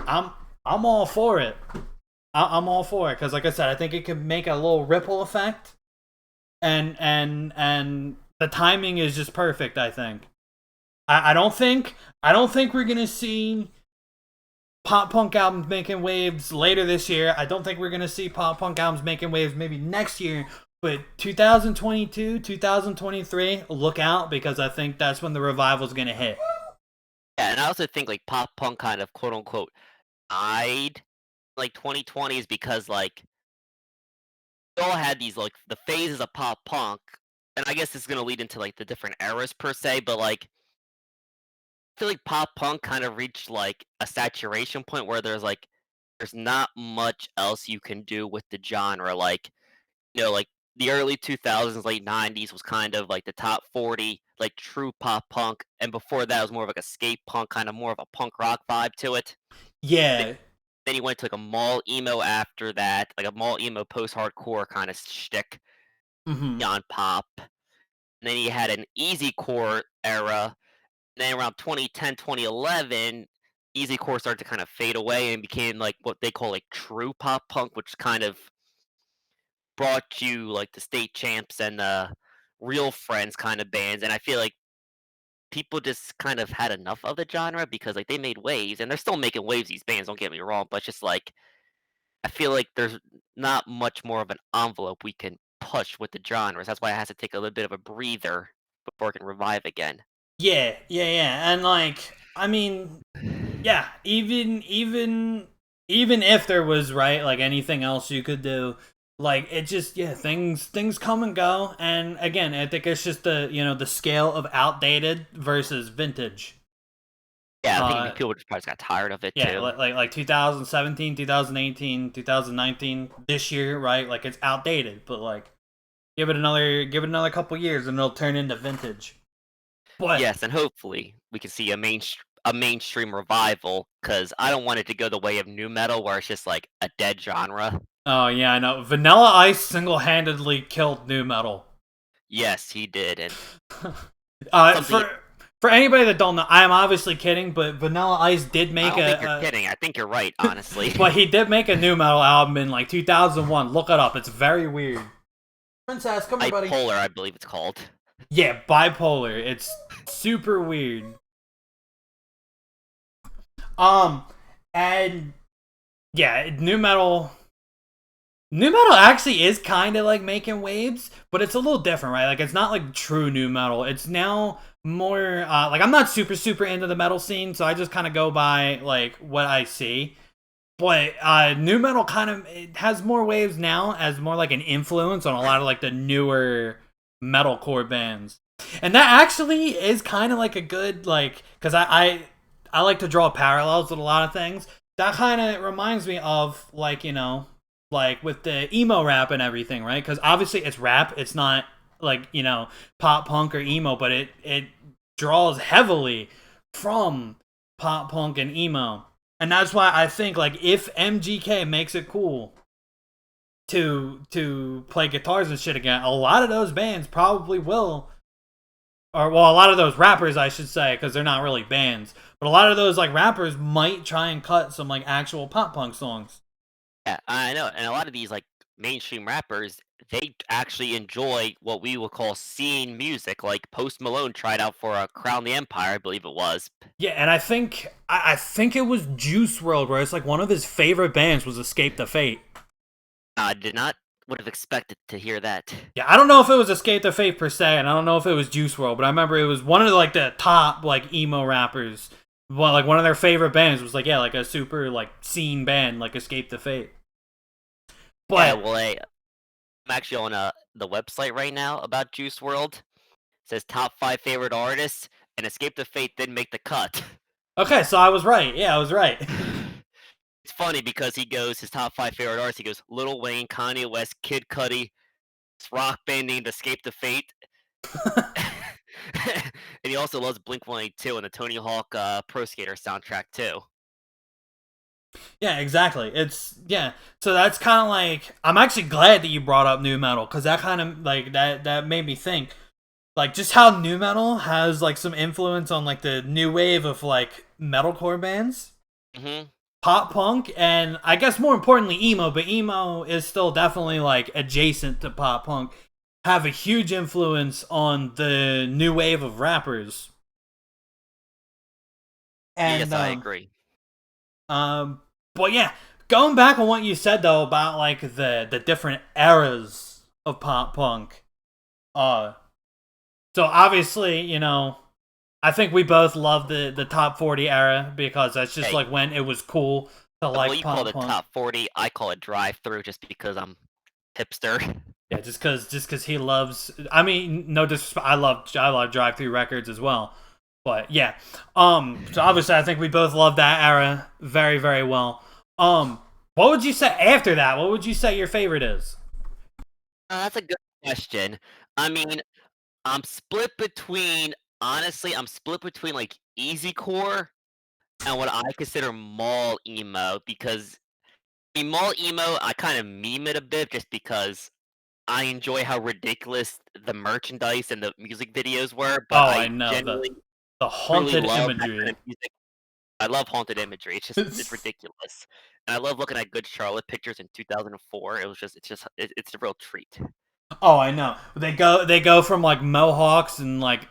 i'm I'm all for it. I'm all for it because like I said, I think it could make a little ripple effect, and the timing is just perfect. I think. I don't think we're gonna see pop punk albums making waves later this year. I don't think we're gonna see pop punk albums making waves maybe next year. But 2022, 2023, look out because I think that's when the revival's gonna hit. Yeah, and I also think like pop punk kind of quote unquote died like 2020 is because like we all had these like the phases of pop punk, and I guess this is gonna lead into like the different eras per se, but like I feel like pop punk kind of reached like a saturation point where there's not much else you can do with the genre. Like, like the early 2000s, late 90s was kind of like the top 40, like true pop punk. And before that, it was more of like a skate punk, kind of more of a punk rock vibe to it. Th- Yeah. Then you went to like a mall emo after that, like a mall emo post hardcore kind of shtick Mm-hmm. on pop. And then you had an easy core era. Then around 2010, 2011, easy core started to kind of fade away and became like what they call like true pop punk, which kind of brought you like the state champs and real friends kind of bands. And I feel like people just kind of had enough of the genre because like they made waves and they're still making waves, these bands, don't get me wrong, but just like I feel like there's not much more of an envelope we can push with the genres. That's why it has to take a little bit of a breather before it can revive again. Yeah. Yeah. Yeah. And like, I mean, yeah, even if there was, right, like anything else you could do, like it just, yeah, things come and go, and again, I think it's just the scale of outdated versus vintage. Yeah, I think uh people just probably just got tired of it yeah, too. like 2017, 2018, 2019, this year, right? Like it's outdated, but like give it another couple years and it'll turn into vintage. But Yes, and hopefully we can see a mainstream revival because I don't want it to go the way of new metal where it's just like a dead genre. oh yeah, I know Vanilla Ice single-handedly killed new metal. Yes, he did, and something For anybody that don't know, I am obviously kidding, but Vanilla Ice did I make don't think you're kidding. I think you're right, honestly. but he did make a new metal album in like 2001. Look it up; it's very weird. Princess, come here, buddy. Bipolar, I believe it's called. Yeah, bipolar. It's super weird. Um, and yeah, New metal actually is kind of like making waves, but it's a little different, right? Like it's not like true new metal. It's now more like I'm not super into the metal scene, so I just kind of go by like what I see. But new metal kind of it has more waves now as more like an influence on a lot of like the newer metalcore bands. And that actually is kind of like a good like because I like to draw parallels with a lot of things. That kind of reminds me of like like with the emo rap and everything, right? Because obviously it's rap, it's not like pop punk or emo, but it draws heavily from pop punk and emo, and that's why I think like if MGK makes it cool to play guitars and shit again, a lot of those bands probably will, or well, a lot of those rappers I should say, because they're not really bands, but a lot of those like rappers might try and cut some like actual pop punk songs. Yeah, I know, and a lot of these like mainstream rappers, they actually enjoy what we would call scene music. Like Post Malone tried out for a Crown the Empire, I believe it was. Yeah, and I think it was Juice World where it's like one of his favorite bands was Escape the Fate. I did not would have expected to hear that. Yeah, I don't know if it was Escape the Fate per se, and I don't know if it was Juice World, but I remember it was one of like the top like emo rappers. Well, like one of their favorite bands was like like a super like scene band like Escape the Fate. Yeah, But well, I'm actually on the website right now about Juice World. It says top 5 favorite artists, and Escape the Fate didn't make the cut. okay, so I was right. Yeah, I was right. It's funny because he goes his top 5 favorite artists. He goes Lil Wayne, Kanye West, Kid Cudi, this rock band named Escape the Fate, and he also loves Blink 182 and the Tony Hawk Pro Skater soundtrack too. Yeah, exactly. It's yeah. So that's kind of like I'm actually glad that you brought up new metal because that kind of like that made me think like just how new metal has like some influence on like the new wave of like metalcore bands, Hmm. pop punk, and I guess more importantly emo. But emo is still definitely like adjacent to pop punk. Have a huge influence on the new wave of rappers. And Yes, I agree. um, but yeah, going back on what you said though about like the different eras of pop punk. Uh, so obviously, I think we both love the top 40 era because that's just Hey, like when it was cool to well, like you call pop it punk. top 40. I call it drive through just because I'm hipster. Yeah, just cause he loves. I mean, no disrespect. I love drive through records as well. But yeah, so obviously I think we both love that era very very well. What would you say after that? What would you say your favorite is? That's a good question. I mean, I'm split between honestly, I'm split between like easy core and what I consider mall emo because in mall emo, I kind of meme it a bit just because I enjoy how ridiculous the merchandise and the music videos were, but Oh, I I know genuinely the truly haunted love that kind imagery. of music. I love haunted imagery. It's ridiculous. And I love looking at Good Charlotte pictures in 2004. It's a real treat. Oh, I know. They go from like mohawks and like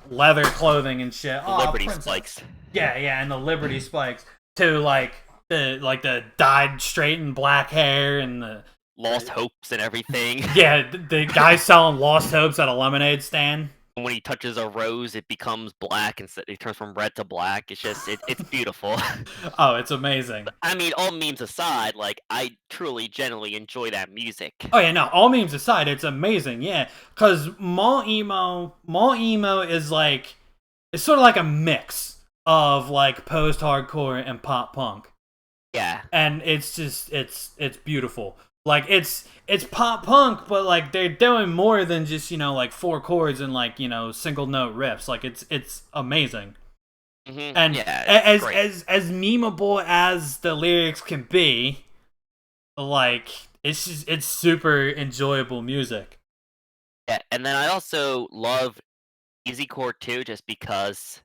leather clothing and shit. The Oh, Liberty princess. spikes, Yeah, yeah, and the Liberty spikes to like the dyed straightened black hair and lost hopes and everything. yeah the guy selling Lost Hopes at a lemonade stand. When he touches a rose, it becomes black and it turns from red to black. It's beautiful. Oh, it's amazing. I mean, all memes aside, like I truly, genuinely enjoy that music. Oh yeah, no. All memes aside, it's amazing. Yeah, because mall emo is like it's sort of like a mix of like post hardcore and pop punk. Yeah. And it's just it's beautiful. Like it's pop punk, but like they're doing more than just like four chords and like single note riffs. Like it's amazing. And Yeah, it's as great. as memeable as the lyrics can be, like it's super enjoyable music. Yeah, and then I also love Easycore too, just because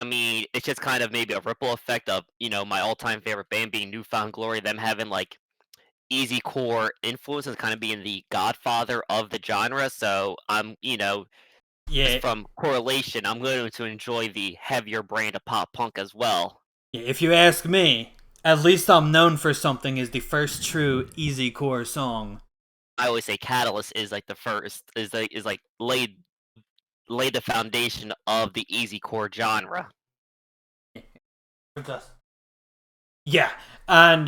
I mean, it's just kind of maybe a ripple effect of, my all-time favorite band being Newfound Glory, them having like easy core influences kind of being the godfather of the genre. So just Yeah, from correlation, I'm going to enjoy the heavier brand of pop punk as well. yeah. If you ask me, at least I'm known for something is the first true easy core song. I always say Catalyst is like the first is like laid the foundation of the easy core genre. Yeah, and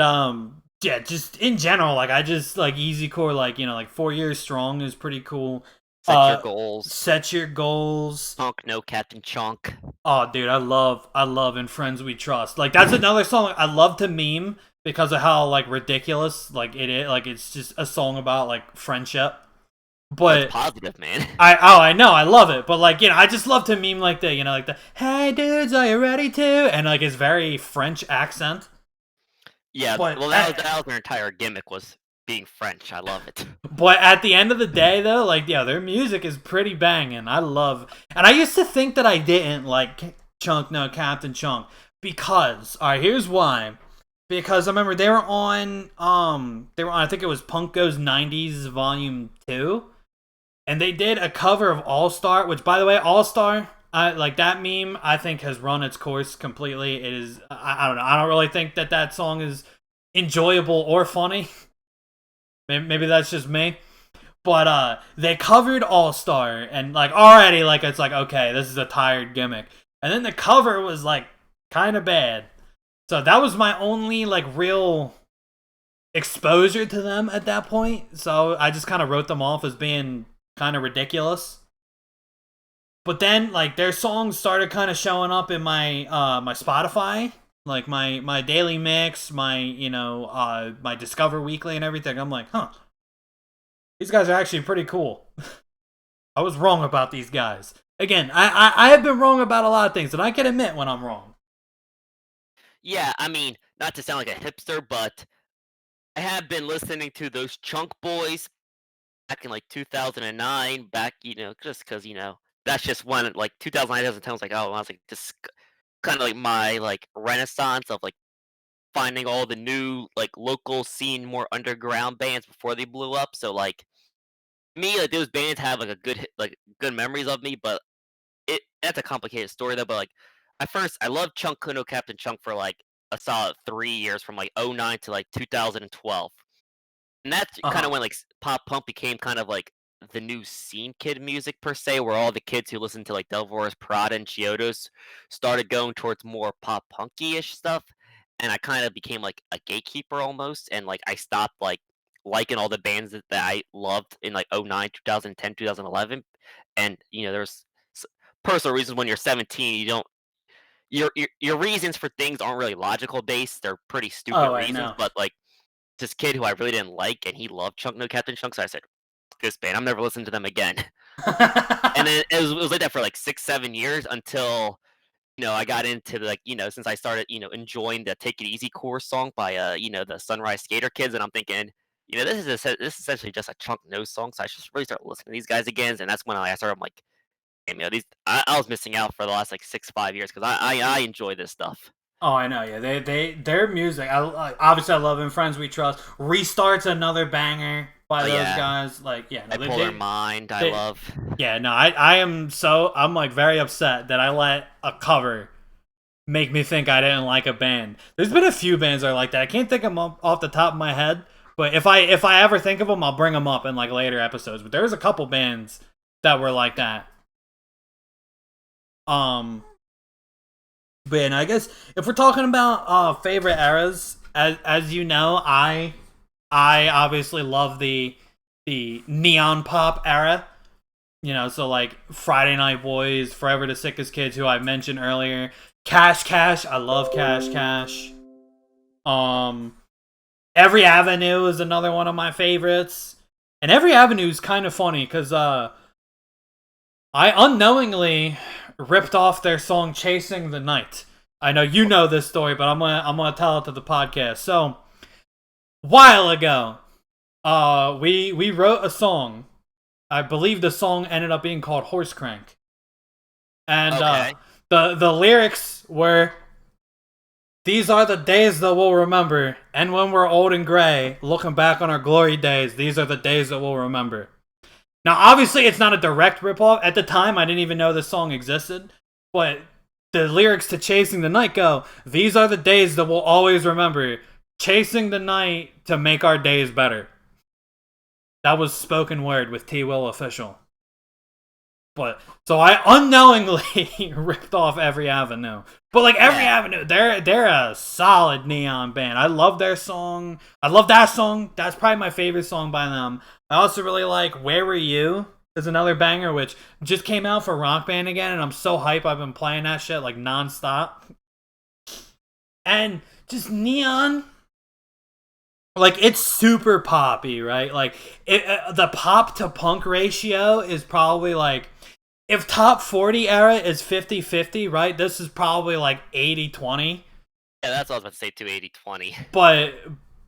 yeah, just in general, like I just like easy core, like like 4 years strong is pretty cool. Set your goals. Set your goals. Chunk, no Captain Chunk. Oh, dude, I love "In Friends We Trust." Like that's another song I love to meme because of how like ridiculous like it is. Like it's just a song about like friendship. Oh, it's But positive, man. I know I love it. But like I just love to meme like like the "Hey dudes, are you ready to?" and like it's very French accent. Yeah, But well, that was their entire gimmick was being French. I love it. But at the end of the day, though, like, their music is pretty banging. And I used to think that I didn't like Chunk, no, Captain Chunk. Because, alright, here's why. Because I remember they were on, I think it was Punk Goes 90s Volume 2. And they did a cover of All Star, which, by the way, All Star, like, that meme, I think has run its course completely. It is, I don't know, I don't really think that song is enjoyable or funny. Maybe that's just me. But they covered All Star and like already like it's like okay, this is a tired gimmick. And then the cover was like kind of bad. So that was my only like real exposure to them at that point. So I just kind of wrote them off as being kind of ridiculous. But then like their songs started kind of showing up in my my Spotify, like my daily mix, my my Discover Weekly and everything. I'm like, huh, these guys are actually pretty cool. I was wrong about these guys. Again, I have been wrong about a lot of things, and I can admit when I'm wrong. Yeah, I mean, not to sound like a hipster, but I have been listening to those Chunk Boys back in like 2009. Back, just because that's just when like 2009, 2010 was like I was like just kind of like my like renaissance of like finding all the new like local scene, more underground bands before they blew up. So like me, like those bands have like a good memories of me, but that's a complicated story though. But like at first, I loved Chunk Kuno Captain Chunk for like a solid 3 years from like '09 to like 2012. And that's Uh kind huh. of when like pop punk became kind of like the new scene kid music per se, where all the kids who listened to like Delvore's Prada and Chiodos started going towards more pop punky-ish stuff. And I kind of became like a gatekeeper almost, and like I stopped like liking all the bands that I loved in like '09, 2010, 2011. And there's personal reasons when you're 17, you don't your reasons for things aren't really logical based. They're pretty stupid Oh, I reasons, know. but like this kid who I really didn't like, and he loved Chunk No Captain Chunk, so I said, "This band, I'm never listening to them again." And then it was like that for like 6, 7 years until I got into like since I started enjoying the Take It Easy Core song by the Sunrise Skater Kids, and I'm thinking this is essentially just a Chunk No song, so I should really start listening to these guys again. And that's when I started. I'm like, damn, these I was missing out for the last like 6, 5 years because I enjoy this stuff. Oh, I know. Yeah, their music. Obviously I love "In Friends We Trust." Restart's another banger by Oh those yeah, guys. Like, yeah, no, Bipolar Mind, I they love. yeah, no, I'm like very upset that I let a cover make me think I didn't like a band. There's been a few bands that are like that. I can't think of them off the top of my head, but if I ever think of them, I'll bring them up in like later episodes. But there's a couple bands that were like that. Um, but I guess if we're talking about favorite eras, as you know, I obviously love the neon pop era. So like Friday Night Boys, Forever the Sickest Kids, who I mentioned earlier. Cash Cash, I love Cash Cash. Um, Every Avenue is another one of my favorites. And Every Avenue is kind of funny because I unknowingly ripped off their song "Chasing the Night." I know you know this story, but I'm gonna tell it to the podcast. So, while ago, we wrote a song. I believe the song ended up being called "Horse Crank," and Okay. the lyrics were, "These are the days that we'll remember, and when we're old and gray, looking back on our glory days, these are the days that we'll remember." Now, obviously, it's not a direct ripoff. At the time, I didn't even know this song existed, but the lyrics to "Chasing the Night" go, "These are the days that we'll always remember, chasing the night to make our days better." That was spoken word with T. Will official. But so I unknowingly ripped off Every Avenue. But like Every Yeah. Avenue, they're a solid neon band. I love their song. I love that song. That's probably my favorite song by them. I also really like "Where Were You?" is another banger, which just came out for Rock Band again, and I'm so hype. I've been playing that shit like nonstop. And just Neon, like it's super poppy, right? Like the pop to punk ratio is probably like if top 40 era is 50-50, right? This is probably like 80-20. Yeah, that's what I was about to say too, 80-20.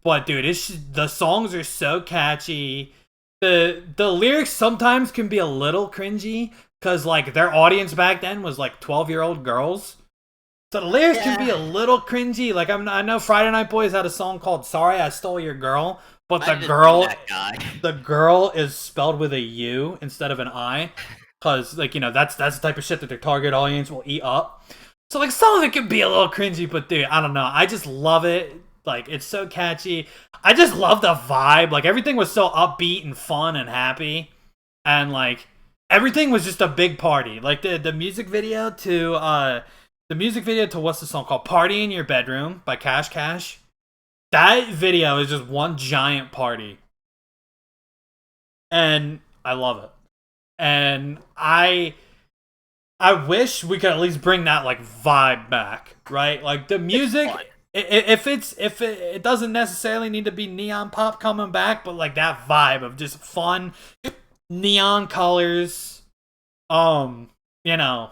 But dude, the songs are so catchy. The lyrics sometimes can be a little cringy cuz like their audience back then was like 12-year-old girls. So the lyrics can be a little cringy. Like I know Friday Night Boys had a song called "Sorry I Stole Your Girl," but the girl is spelled with a U instead of an I, because like that's the type of shit that their target audience will eat up. So like some of it can be a little cringy, but dude, I don't know. I just love it. Like it's so catchy. I just love the vibe. Like everything was so upbeat and fun and happy, and like everything was just a big party. Like the music video to what's the song called? Party in Your Bedroom by Cash Cash. That video is just one giant party. And I love it. And I wish we could at least bring that like vibe back, right? Like the music if it doesn't necessarily need to be neon pop coming back, but like that vibe of just fun neon colors, you know,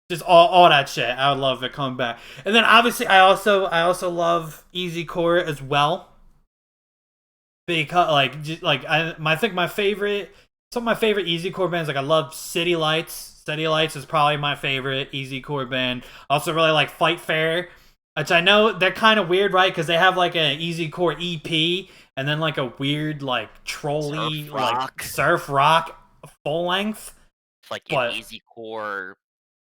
just all that shit. I would love it coming back. And then obviously I also love Easy Core as well. Because I think my favorite some of my favorite Easy Core bands, like I love City Lights. City Lights is probably my favorite Easy Core band. I also really like Fight Fair, which I know they're kind of weird, right? Because they have like an Easy Core EP and then like a weird like trolley surf rock full length. Like an Easy Core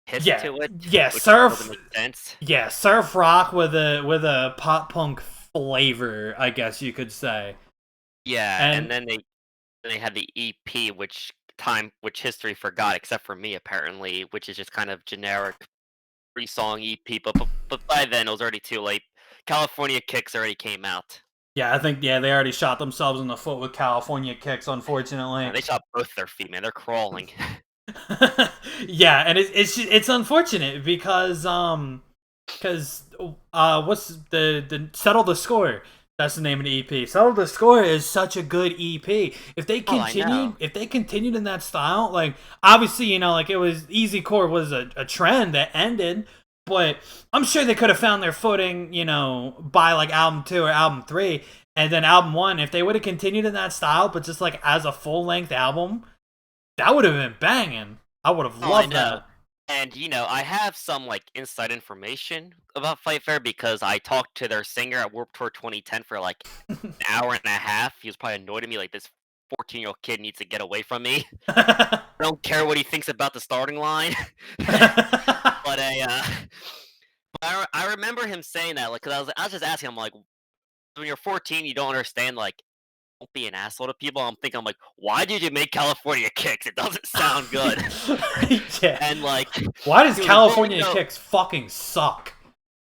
piss to it. Yeah, surf. Yeah, surf rock with a pop punk flavor, I guess you could say. Yeah, and then they had the EP, which history forgot, except for me apparently, which is just kind of generic 3-song EP. But by then it was already too late. California Kicks already came out. Yeah, I think they already shot themselves in the foot with California Kicks, unfortunately. Yeah, they shot both their feet, man. They're crawling. Yeah, and it's unfortunate because what's the Settle the Score? That's the name of the EP. Settle the Score is such a good EP. If they continued in that style, like obviously like it was Easy Core was a trend that ended, but I'm sure they could have found their footing, by like album 2 or album 3, and then album 1. If they would have continued in that style, but just like as a full length album, that would have been banging. I would have loved that. And I have some like inside information about Fight Fair because I talked to their singer at Warped Tour 2010 for like an hour and a half. He was probably annoyed at me, like this 14-year-old kid needs to get away from me. I don't care what he thinks about the starting line. But I remember him saying that, like, because I was just asking him, like, when you're 14, you don't understand, like, don't be an asshole to people. I'm thinking, like, why did you make California Kicks? It doesn't sound good. Yeah. And like, why does California Kicks fucking suck?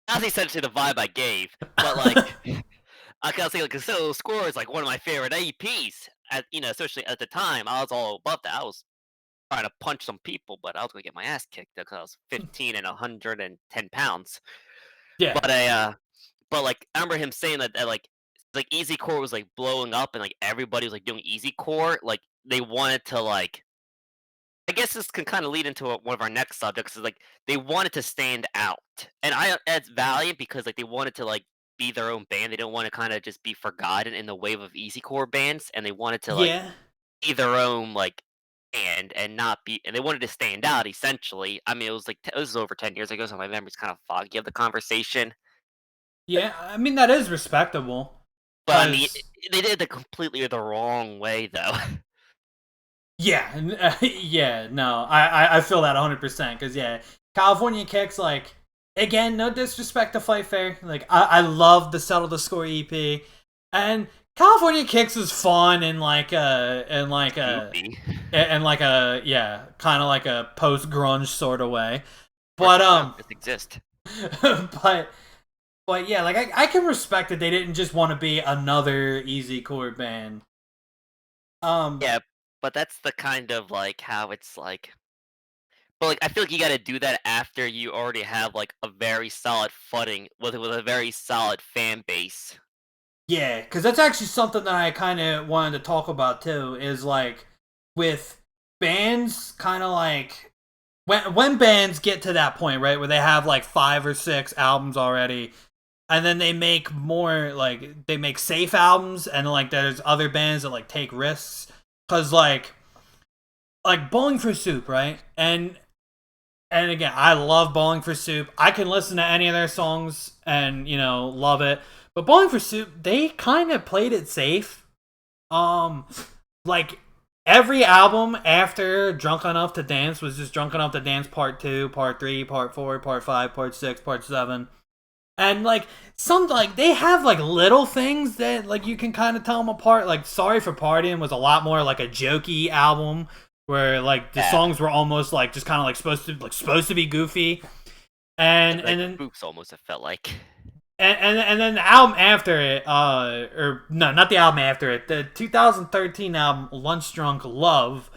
That's essentially the vibe I gave. But like, I gotta say, like, Settle the Score is like one of my favorite EPs. Especially at the time, I was all above that. I was trying to punch some people, but I was gonna get my ass kicked because I was 15 and 110 pounds. Yeah. But like, I remember him saying that like Easy Core was like blowing up, and like everybody was like doing Easy Core. Like they wanted to like. I guess this can kind of lead into one of our next subjects. Is like they wanted to stand out, and that's valiant because like they wanted to like be their own band. They didn't want to kind of just be forgotten in the wave of Easy Core bands, and they wanted to like be their own like and not be, and they wanted to stand out essentially. I mean, it was like this is over 10 years ago, so my memory's kind of foggy of the conversation. Yeah, I mean that is respectable. But I mean, they did it completely the wrong way, though. Yeah, yeah, no, I feel that 100% because California Kicks, like, again, no disrespect to Fight Fair, like I love the Settle the Score EP, and California Kicks is fun and like kind of like a post grunge sort of way, but exist. But yeah, like I can respect that they didn't just want to be another Easy Core band. Yeah, but that's the kind of, like, how it's, like but, like, I feel like you gotta do that after you already have, like, a very solid footing with a very solid fan base. Yeah, because that's actually something that I kind of wanted to talk about too. Is like with bands, kind of like when bands get to that point, right, where they have like 5 or 6 albums already, and then they make more like they make safe albums, and like there's other bands that like take risks, because like Bowling for Soup, right, and again, I love Bowling for Soup. I can listen to any of their songs and, love it. But Bowling for Soup, they kind of played it safe. Um, like every album after Drunk Enough to Dance was just Drunk Enough to Dance Part 2, Part 3, Part 4, Part 5, Part 6, Part 7. And like some like they have like little things that like you can kind of tell them apart. Like Sorry for Partying was a lot more like a jokey album where like the Yeah. songs were almost like just kind of like supposed to be goofy. And Like, and then Boops almost, it felt like. and then the album after it, or no, not the album after it, the 2013 album Lunch Drunk Love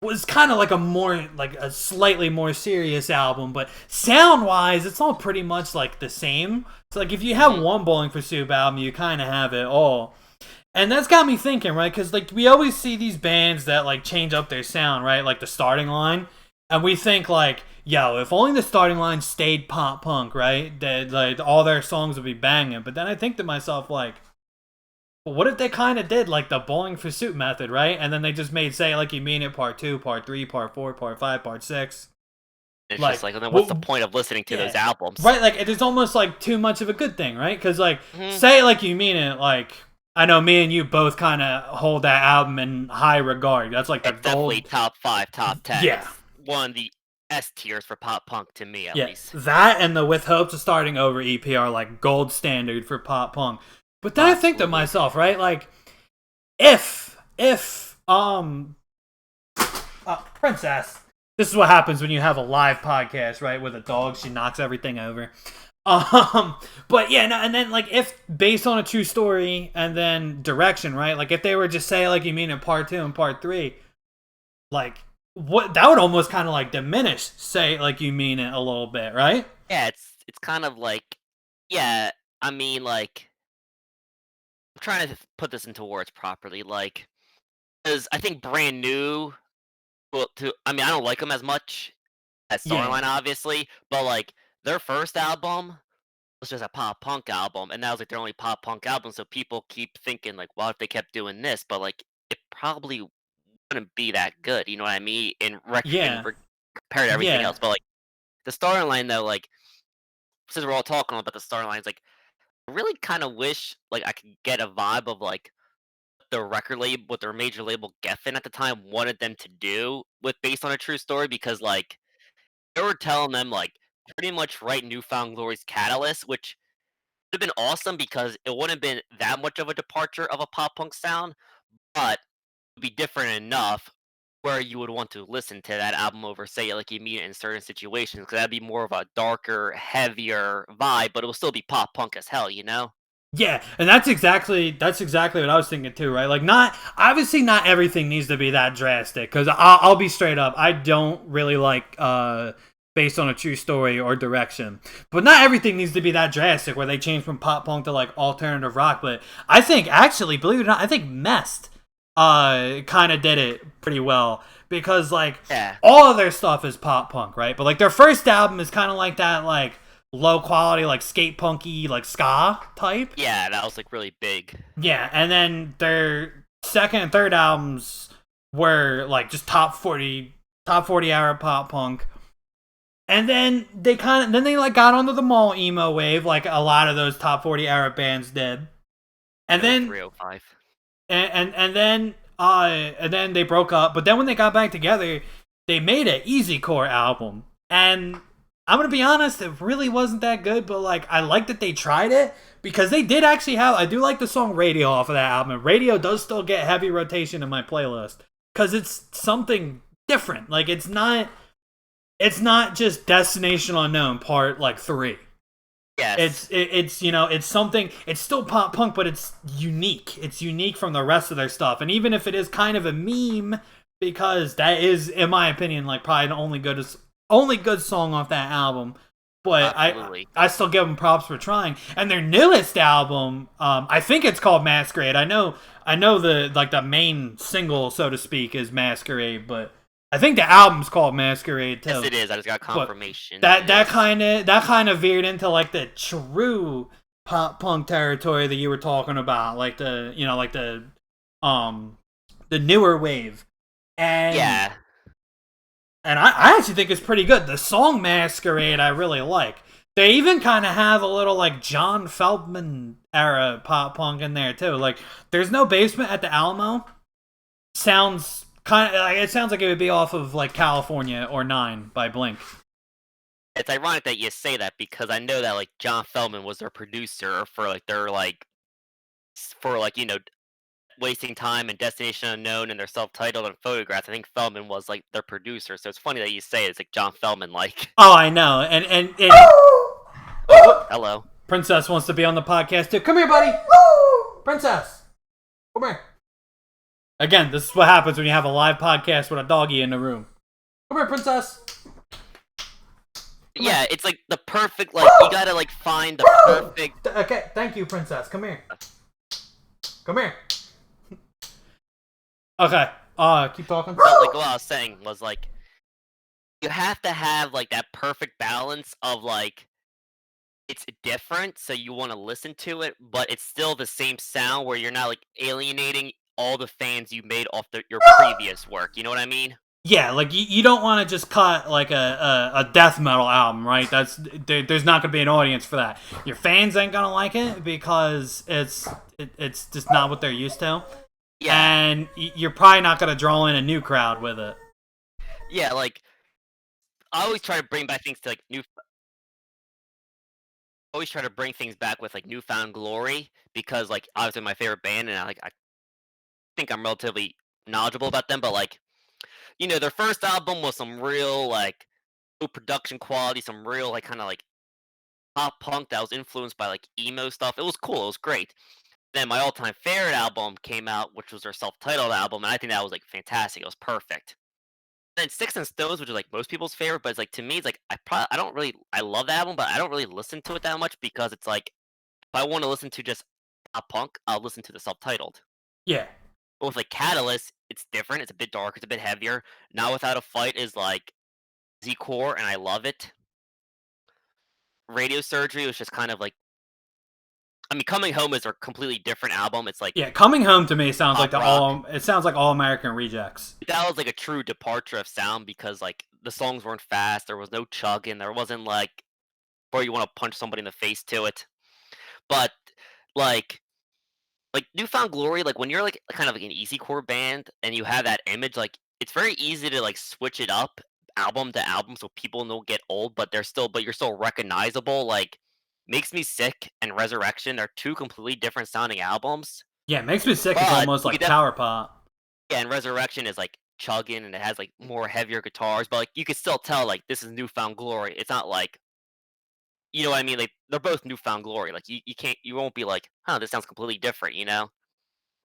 was kind of like a slightly more serious album, but sound wise, it's all pretty much like the same. So like if you have Mhm. one Bowling for Soup album, you kind of have it all. And that's got me thinking, right? Because like we always see these bands that like change up their sound, right? Like the Starting Line, and we think like, yo, if only the Starting Line stayed pop punk, right? That like all their songs would be banging. But then I think to myself like, well, what if they kind of did like the Bowling for Soup method, right? And then they just made Say It Like You Mean It Part 2, Part 3, Part 4, Part 5, Part 6. It's just Like, like, well, then what's the what? point of listening to those Yeah, albums? right. Like it is almost like too much of a good thing, right? Because like Mhm. Say It Like You Mean It, like I know me and you both kind of hold that album in high regard. That's like the It's definitely gold. top 5, top 10. Yeah, It's one of the S tiers for pop punk to me, at yeah. least. That and the With Hopes of Starting Over EP are like gold standard for pop punk. But then I think to Absolutely. myself, right? Like if Princess. This is what happens when you have a live podcast, right? With a dog, she knocks everything over. Um, but yeah, no, and then like if based on a true story, and then direction, right? Like if they were just Say It Like You Mean in Part 2 and Part 3, like what that would almost kind of like diminish Say It Like You Mean It a little bit, right? Yeah, it's kind of like yeah, I mean, like, I'm trying to put this into words properly, like, because I think Brand New, well, to I mean, I don't like them as much as Yeah, Storyline, obviously, but, like, their first album was just a pop punk album, and that was, like, their only pop punk album, so people keep thinking, like, "What if they kept doing this?" But, like, it probably wouldn't be that good, you know what I mean? yeah, Compared to everything yeah, else, but, like, the Storyline, though, like, since we're all talking about the Storylines, like, I really kinda wish, like, I could get a vibe of, like, the record label what their major label, Geffen, at the time wanted them to do with Based on a True Story because, like, they were telling them, like, pretty much write Newfound Glory's Catalyst, which would've been awesome because it wouldn't have been that much of a departure of a pop punk sound, but it'd be different enough where you would want to listen to that album over, Say It Like You Mean It in certain situations, because 'cause that'd be more of a darker, heavier vibe, but it will still be pop punk as hell, you know? yeah. And that's exactly what I was thinking too, right? Like not obviously not everything needs to be that drastic. Because I'll be straight up, I don't really like Based on a True Story or Direction. But not everything needs to be that drastic where they change from pop punk to like alternative rock. But I think actually, believe it or not, I think Mest kind of did it pretty well because like Yeah. all of their stuff is pop punk, right? But like their first album is kind of like that like low quality like skate punky like ska type. Yeah, that was, like, really big. Yeah, and then their second and third albums were like just top 40 hour pop punk. And then they like got onto the mall emo wave like a lot of those top 40 Arab bands did. And Oh, then 305. and then they broke up, but then when they got back together, they made an easycore album. And I'm gonna be honest, it really wasn't that good, but like I like that they tried it because they did actually have. I do like the song "Radio" off of that album. Radio does still get heavy rotation in my playlist because it's something different. Like it's not just Destination Unknown Part like 3. Yes. It's something. It's still pop punk, but it's unique. It's unique from the rest of their stuff. And even if it is kind of a meme because that is, in my opinion, like probably the only good song off that album. But Absolutely. I still give them props for trying. And their newest album, I think it's called Masquerade. I know the main single, so to speak, is Masquerade, but I think the album's called Masquerade too. Yes, it is. I just got But confirmation. that kind of veered into like the true pop punk territory that you were talking about, like um the newer wave, and Yeah. I actually think it's pretty good. The song Masquerade I really like. They even kind of have a little like John Feldman era pop punk in there too. Like There's No Basement at the Alamo sounds kind of like it sounds like it would be off of like California or 9 by Blink. It's ironic that you say that because I know that like John Feldman was their producer for like their like for like Wasting Time and Destination Unknown and their self-titled and Photographs. I think Feldman was like their producer, so it's funny that you say it's like John Feldman like. Oh, I know. And Oh, hello. Princess wants to be on the podcast too. Come here, buddy. Princess, come here. Again, this is what happens when you have a live podcast with a doggy in the room. Come here, Princess. Yeah, it's like the perfect like you gotta like find the perfect. Okay, thank you, Princess. Come here. Come here. Okay. Keep talking. But like what I was saying was like you have to have like that perfect balance of like it's different, so you want to listen to it, but it's still the same sound where you're not like alienating all the fans you made off your previous work. You know what I mean? Yeah, like you don't want to just cut like a death metal album, right? There's not gonna be an audience for that. Your fans ain't gonna like it because it's just not what they're used to. Yeah. And you're probably not gonna draw in a new crowd with it. Yeah, like I always try to bring back things to like always try to bring things back with like Newfound Glory because like obviously my favorite band and I think I'm relatively knowledgeable about them, but like their first album was some real like low production quality, some real like kind of like pop punk that was influenced by like emo stuff. It was cool, it was great. Then my all-time favorite album came out, which was their self-titled album, and I think that was like fantastic. It was perfect. Then Sticks and Stones, which is like most people's favorite, but it's like to me, it's like I don't really I love that album, but I don't really listen to it that much because it's like if I want to listen to just pop punk, I'll listen to the self-titled. Yeah. But with like Catalyst, it's different. It's a bit darker. It's a bit heavier. Not Without a Fight is like Z-core, and I love it. Radio Surgery was just kind of like I mean, Coming Home is a completely different album. It's like Yeah, Coming Home to me sounds like pop rock. it sounds like All American Rejects. That was like a true departure of sound because like the songs weren't fast. There was no chugging. There wasn't like where you want to punch somebody in the face to it. But like Newfound Glory, like when you're like kind of like an easy core band and you have that image, like it's very easy to like switch it up album to album so people don't get old, but you're still recognizable. Like Makes Me Sick and Resurrection are two completely different sounding albums. Yeah, Makes Me Sick is But almost you like could power pop. yeah, and Resurrection is like chugging and it has like more heavier guitars, but like you could still tell like this is Newfound Glory. It's not like you know what I mean? Like they're both Newfound Glory. Like you won't be like, huh, this sounds completely different, you know?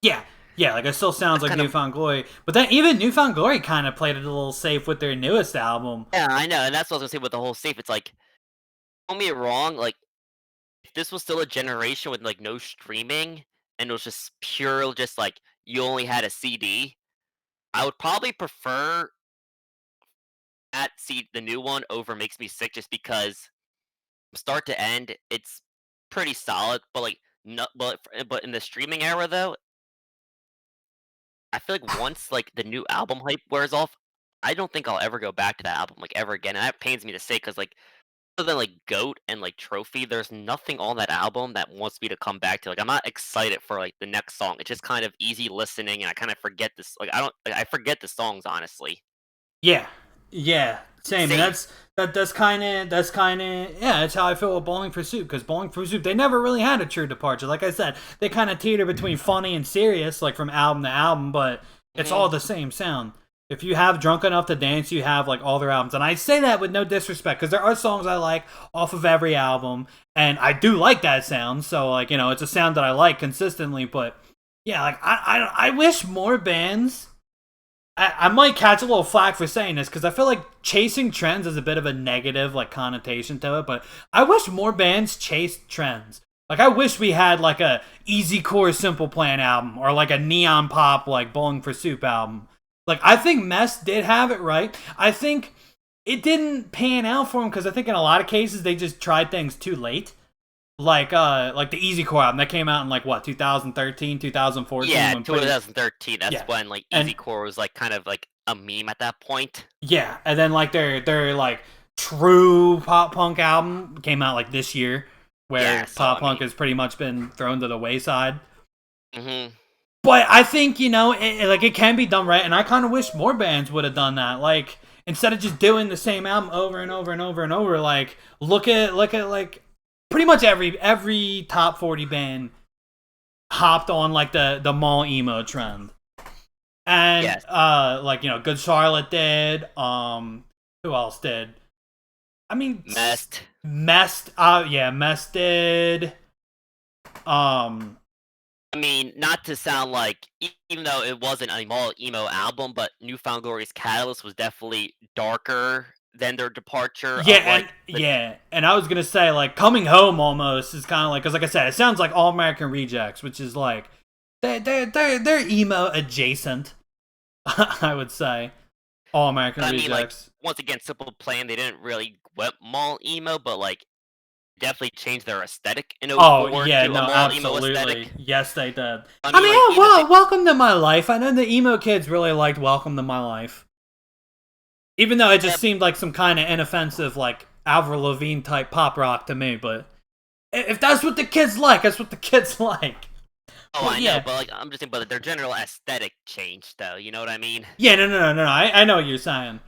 Yeah. Yeah, like it still sounds That's like kind of Newfound Glory. But then even Newfound Glory kind of played it a little safe with their newest album. yeah, I know, and that's what I was gonna say with the whole safe. It's like don't get me wrong, like if this was still a generation with like no streaming and it was just pure just like you only had a CD, I would probably prefer the new one over Makes Me Sick just because from start to end, it's pretty solid. But like, no, but in the streaming era though, I feel like once like the new album hype wears off, I don't think I'll ever go back to that album like ever again. And that pains me to say because like other than like Goat and like Trophy, there's nothing on that album that wants me to come back to. Like I'm not excited for like the next song. It's just kind of easy listening, and I kind of forget this. Like I don't, like, I forget the songs honestly. Yeah. Yeah. Same. And Same. that's kind of yeah, that's how I feel with Bowling for Soup, because Bowling for Soup, they never really had a true departure. Like I said, they kind of teeter between funny and serious, like from album to album, but it's Mhm. all the same sound. If you have Drunk Enough to Dance, you have like all their albums, and I say that with no disrespect because there are songs I like off of every album, and I do like that sound. So like it's a sound that I like consistently. But yeah, like I wish more bands I might catch a little flack for saying this because I feel like chasing trends is a bit of a negative like connotation to it, but I wish more bands chased trends. Like I wish we had like a easy core Simple Plan album or like a neon pop like Bowling for Soup album. Like I think Mess did have it right. I think it didn't pan out for him because I think in a lot of cases they just tried things too late. Like the Easy Core album that came out in like what 2013, 2014. Yeah, When pretty 2013. That's yeah, when like and Easy Core was like kind of like a meme at that point. yeah, and then like their like true pop punk album came out like this year, Yeah, where so pop I punk mean, has pretty much been thrown to the wayside. hmm But I think like it can be done right, and I kind of wish more bands would have done that. Like instead of just doing the same album over and over and over and over, like look at like pretty much every top 40 band hopped on like the mall emo trend. And yes. like Good Charlotte did. Who else did? I mean, Messed. Messed. Yeah, Messed did. Um, I mean, not to sound like, even though it wasn't a all emo album, but Newfound Glory's Catalyst was definitely darker than their departure yeah, of like the. and I was gonna say like Coming Home almost is kind of like because like I said, it sounds like All American Rejects, which is like they're emo adjacent. I would say All American I mean, like Rejects. once again, Simple Plan, they didn't really went mall emo, but like definitely changed their aesthetic in Oh '04 yeah, to a no, mall emo absolutely. aesthetic. Yes, they did. I I mean, mean, like yeah, even well, Welcome to My Life. I know the emo kids really liked Welcome to My Life, even though it just seemed like some kind of inoffensive, like Avril Lavigne type pop rock to me. But if that's what the kids like, that's what the kids like. oh, But I know, yeah, but like I'm just saying, but their general aesthetic changed, though. You know what I mean? yeah, no. I know what you're saying.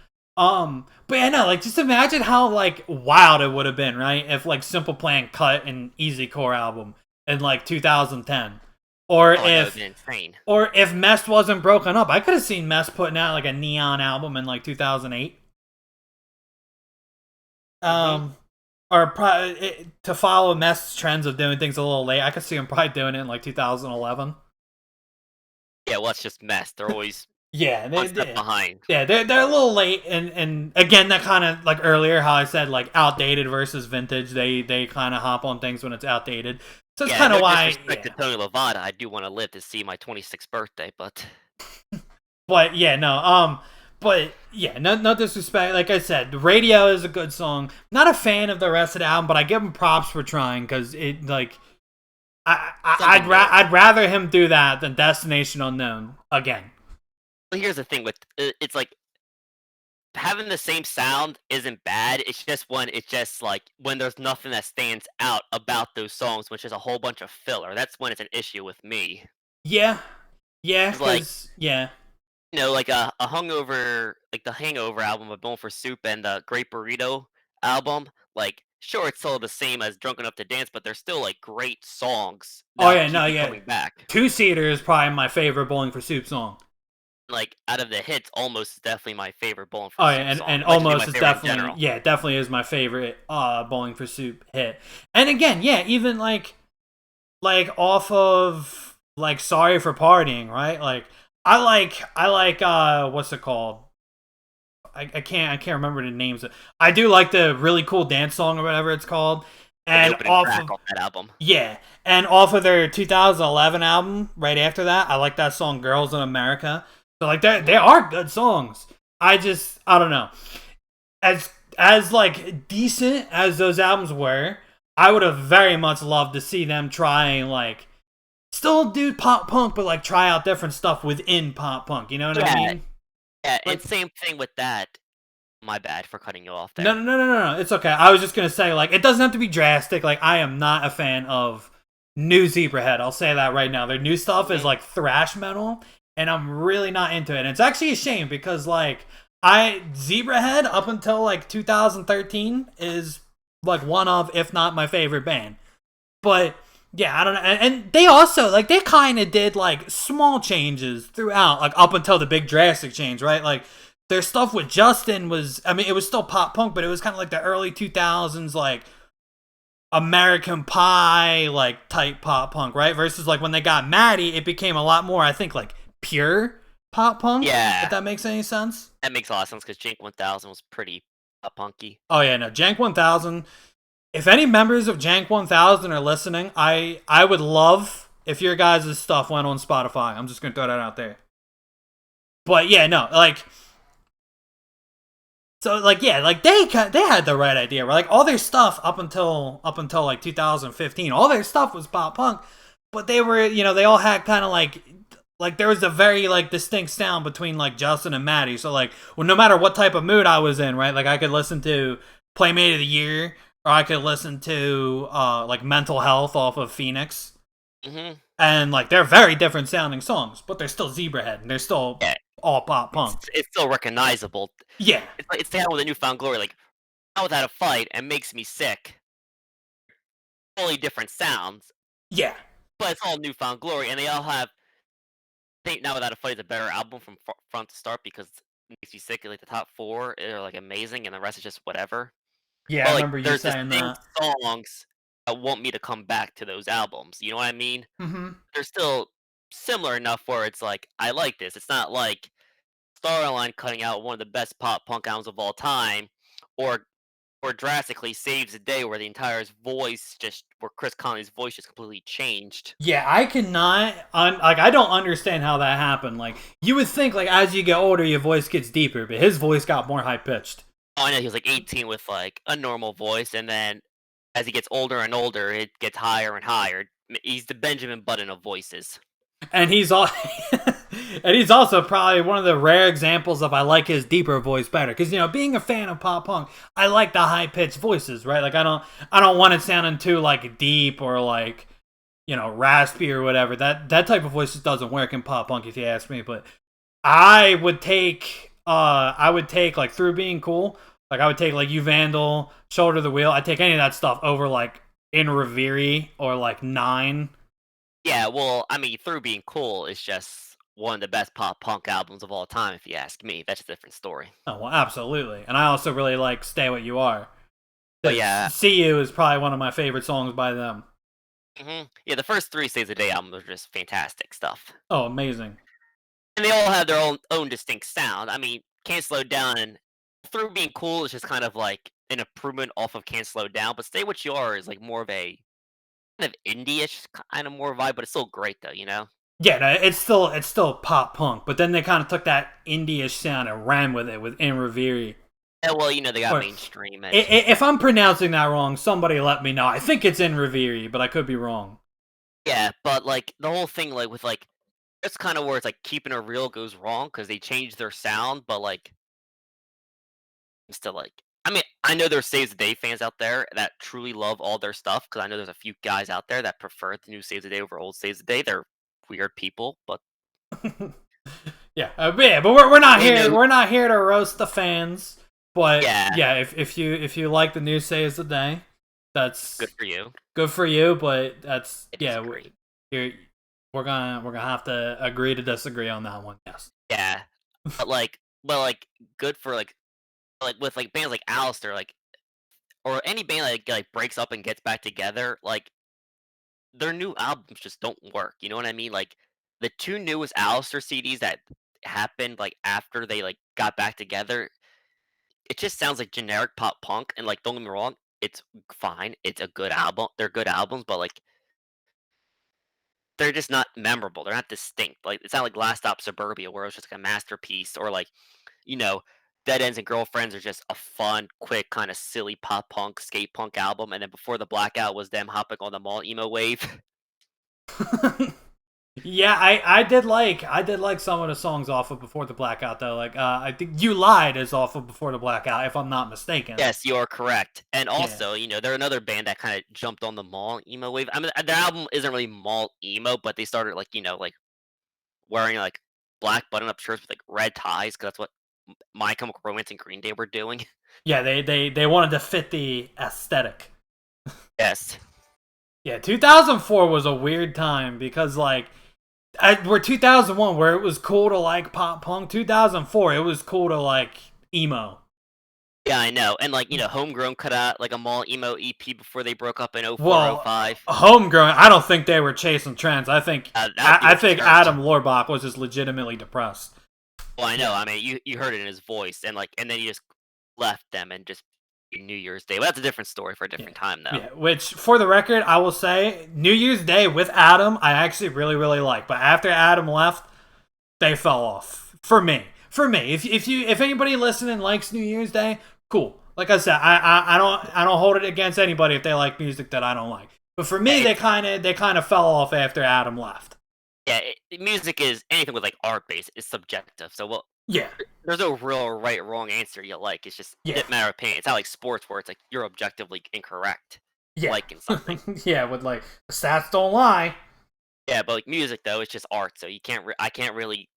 But yeah, no, like just imagine how like wild it would have been, right? If like Simple Plan cut an Easy Core album in like 2010, or Oh, I know, it'd been insane. if Mess wasn't broken up, I could have seen Mess putting out like a neon album in like 2008. hmm Um, or to follow Mess trends of doing things a little late, I could see him probably doing it in like 2011. Yeah, well, it's just mess. They're always Yeah, one step behind. they're a little late, and again, that kind of like earlier how I said like outdated versus vintage. They kind of hop on things when it's outdated, so it's Yeah, kind of no why. disrespect to Tony Lovato. I do want to live to see my 26th birthday, but But yeah, no, but yeah, no disrespect. Like I said, the Radio is a good song. Not a fan of the rest of the album, but I give him props for trying because it like something new. I'd rather him do that than Destination Unknown again. Well, here's the thing with it's like having the same sound isn't bad. It's just like when there's nothing that stands out about those songs, which is a whole bunch of filler. That's when it's an issue with me. Yeah, yeah, It's like because yeah, like a hungover, like the Hangover album of Bone for Soup and the Great Burrito album. Like, sure, it's still the same as Drunk Enough to Dance, but they're still like great songs oh that'll yeah, no, keep you yeah. coming back. Two Seater is probably my favorite Bowling for Soup song. Like out of the hits, Almost is definitely my favorite Bone for Oh yeah, Soup song. and Might just be my Almost is favorite in definitely general. definitely is my favorite Bowling for Soup hit. And again, yeah, even like off of like Sorry for Partying, right? Like I like what's it called? I can't remember the names. I do like the really cool dance song or whatever it's called. The And opening off track of off that album. yeah, and off of their 2011 album, right after that, I like that song "Girls in America." So like they Mhm. are good songs. I don't know. As like decent as those albums were, I would have very much loved to see them try like still do pop punk, but like try out different stuff within pop punk. You know what I Yeah, mean? yeah, and Like same thing with that. My bad for cutting you off no, there. no, no, no, no, no. It's okay. I was just gonna say like it doesn't have to be drastic. Like I am not a fan of new Zebrahead. I'll say that right now. Their new stuff is Mhm. like thrash metal, and I'm really not into it. And it's actually a shame because like I Zebrahead up until like 2013 is like one of, if not my favorite band. But yeah, I don't know. And they also like they kind of did like small changes throughout, like up until the big drastic change, right? Like their stuff with Justin was, I mean, it was still pop punk, but it was kind of like the early 2000s, like American Pie, like type pop punk, right? Versus like when they got Maddie, it became a lot more, I think, like pure pop punk. If Yeah, that makes any sense. that makes a lot of sense because Jink 1000 was pretty punky. Oh yeah, no, Jank 1000. If any members of Jank 1000 are listening, I would love if your guys' stuff went on Spotify. I'm just gonna throw that out there. But yeah, no, like, so like yeah, like they had the right idea. Right? Like all their stuff up until like 2015, all their stuff was pop punk, but they were they all had kind of like there was a very like distinct sound between like Justin and Maddie. So like well, no matter what type of mood I was in, right? Like I could listen to Playmate of the Year, or I could listen to like Mental Health off of Phoenix. Hmm. And like they're very different sounding songs, but they're still Zebrahead and they're still Yeah, all pop punk. it's still recognizable. Yeah. It's like it's the with a newfound glory. Like Now Without a Fight and Makes Me Sick, totally different sounds, Yeah. but it's all newfound glory, and they all have. I think Now Without a Fight is a better album from front to start because Makes Me Sick is like the top four are like amazing, and the rest is just whatever. Yeah, I But like, remember you there's saying distinct that. songs that want me to come back to those albums. You know what I mean? Mm-hmm. They're still similar enough where it's like I like this. It's not like Starline cutting out one of the best pop punk albums of all time, or drastically saves the day where the entire voice just where Chris Conley's voice just completely changed. Yeah, I cannot. Like, I don't understand how that happened. Like, you would think, like, as you get older, your voice gets deeper, but his voice got more high pitched. Oh, I know he was like 18 with like a normal voice, and then as he gets older and older, it gets higher and higher. He's the Benjamin Button of voices. And he's all, and he's also probably one of the rare examples of I like his deeper voice better. Because being a fan of pop punk, I like the high pitched voices, right? Like, I don't want it sounding too like deep or like raspy or whatever. That type of voice just doesn't work in pop punk, if you ask me. But I would take like Through Being Cool. Like I would take like You Vandal, Shoulder the Wheel. I'd take any of that stuff over like In Revere or like Nine. Yeah, well, I mean, Through Being Cool is just one of the best pop punk albums of all time, if you ask me. That's a different story. Oh well, absolutely. And I also really like Stay What You Are. But yeah, See You is probably one of my favorite songs by them. yeah, the first three Saves a Day albums are just fantastic stuff. Oh, amazing. And they all have their own distinct sound. I mean, Can't Slow Down and Through Being Cool is just kind of like an improvement off of Can't Slow Down, but Stay What You Are is like more of a kind of indie-ish kind of more vibe, but it's still great though, you know? Yeah, no, it's still pop punk, but then they kind of took that indie-ish sound and ran with it with In Revere. Yeah, well, they got Or, mainstream and if I'm pronouncing that wrong, somebody let me know. I think it's In Revere, but I could be wrong. yeah, but like the whole thing like with like that's kind of where it's like keeping it real goes wrong because they changed their sound, but like still like I mean, I know there's Saves the Day fans out there that truly love all their stuff because I know there's a few guys out there that prefer the new Saves the Day over old Saves the Day. They're weird people, but But we're not we here. know. We're not here to roast the fans. But Yeah, yeah, if you like the new Saves the Day, that's good for you. good for you. But that's I yeah, disagree. you're, we're gonna have to agree to disagree on that one. Yes. Yeah, but good for with like bands like Alistair, like or any band that like breaks up and gets back together, like their new albums just don't work. You know what I mean? Like the two newest Alistair CDs that happened like after they like got back together, it just sounds like generic pop punk. And like, don't get me wrong, it's fine. It's a good album. They're good albums, but like they're just not memorable. They're not distinct. Like it's not like Last Stop Suburbia where it was just like a masterpiece, or like you know. Dead Ends and Girlfriends are just a fun, quick, kind of silly pop punk, skate punk album, and then Before the Blackout was them hopping on the mall emo wave. Yeah, I did like some of the songs off of Before the Blackout though. Like I think You Lied is off of Before the Blackout, if I'm not mistaken. Yes, you are correct. And Yeah. also, they're another band that kind of jumped on the mall emo wave. I mean, their album isn't really mall emo, but they started like, like wearing like black button-up shirts with like red ties because that's what My Chemical Romance and Green Day were doing. Yeah, they wanted to fit the aesthetic. Yes. Yeah, 2004 was a weird time because like we're 2001 where it was cool to like pop punk. 2004 it was cool to like emo. Yeah, I know. And like, Homegrown cut out like a mall emo EP before they broke up in 04, Well, 05. Homegrown, I don't think they were chasing trends. I think That would be I a think stretch. Adam Lorbach was just legitimately depressed. Well, I know. Yeah. I mean, you heard it in his voice, and then you just left them and just New Year's Day. But that's a different story for a Yeah. different time, though. Yeah, which for the record, I will say New Year's Day with Adam, I actually really, really like. But after Adam left, they fell off for me. For me, if anybody listening likes New Year's Day, cool. Like I said, I don't hold it against anybody if they like music that I don't like. But for me, Yeah, they kind of fell off after Adam left. yeah. Music is anything with like art based is subjective. So well, Yeah, there's no real right wrong answer you like. It's just yeah, a matter of opinion. It's not like sports where it's like you're objectively incorrect yeah, liking something. yeah. With like stats don't lie. Yeah, but like music though, it's just art. So you can't. I can't really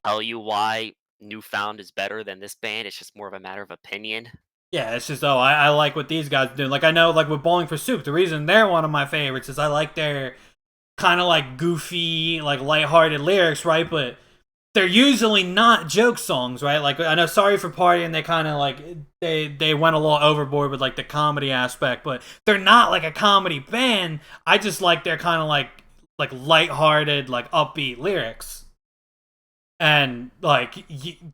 tell you why Newfound is better than this band. It's just more of a matter of opinion. Yeah, it's just I like what these guys do. Like I know like with Bowling for Soup, the reason they're one of my favorites is I like their kind of like goofy, like lighthearted lyrics, right? But they're usually not joke songs, right? Like I know Sorry for Partying, they kind of like they went a little overboard with like the comedy aspect, but they're not like a comedy band. I just like their kind of like lighthearted, like upbeat lyrics. And like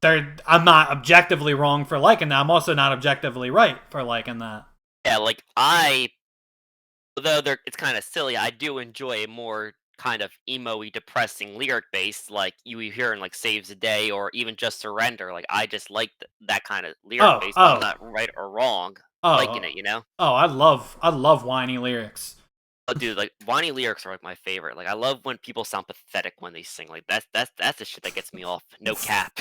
they're I'm not objectively wrong for liking that. I'm also not objectively right for liking that. Yeah, like although it's kind of silly, I do enjoy a more kind of emo-y, depressing lyric base, like you hear in like "Saves the Day" or even "Just Surrender." Like I just like that kind of lyric Oh, base. But I'm oh, not right or wrong liking oh, it, you know. oh! I love whiny lyrics. Oh, dude, like whiny lyrics are like my favorite. Like I love when people sound pathetic when they sing. Like that's the shit that gets me off. No cap.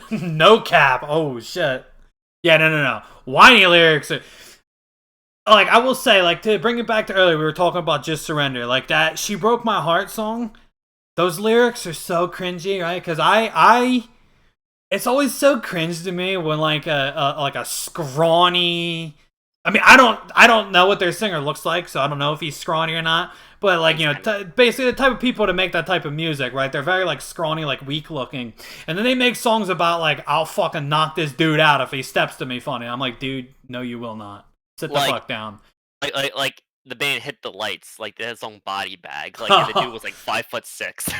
No cap. Oh shit. Yeah, no. Whiny lyrics. Like I will say, like to bring it back to earlier, we were talking about Just Surrender. Like that, She Broke My Heart song. Those lyrics are so cringy, right? Because it's always so cringe to me when like a scrawny. I mean, I don't know what their singer looks like, so I don't know if he's scrawny or not. But like He's kind of basically the type of people to make that type of music, right? They're very like scrawny, like weak looking, and then they make songs about like I'll fucking knock this dude out if he steps to me funny. I'm like, dude, no, you will not. Sit the like fuck down. like the band Hit the Lights. Like they had song "Body Bag." Like and the dude was like 5'6".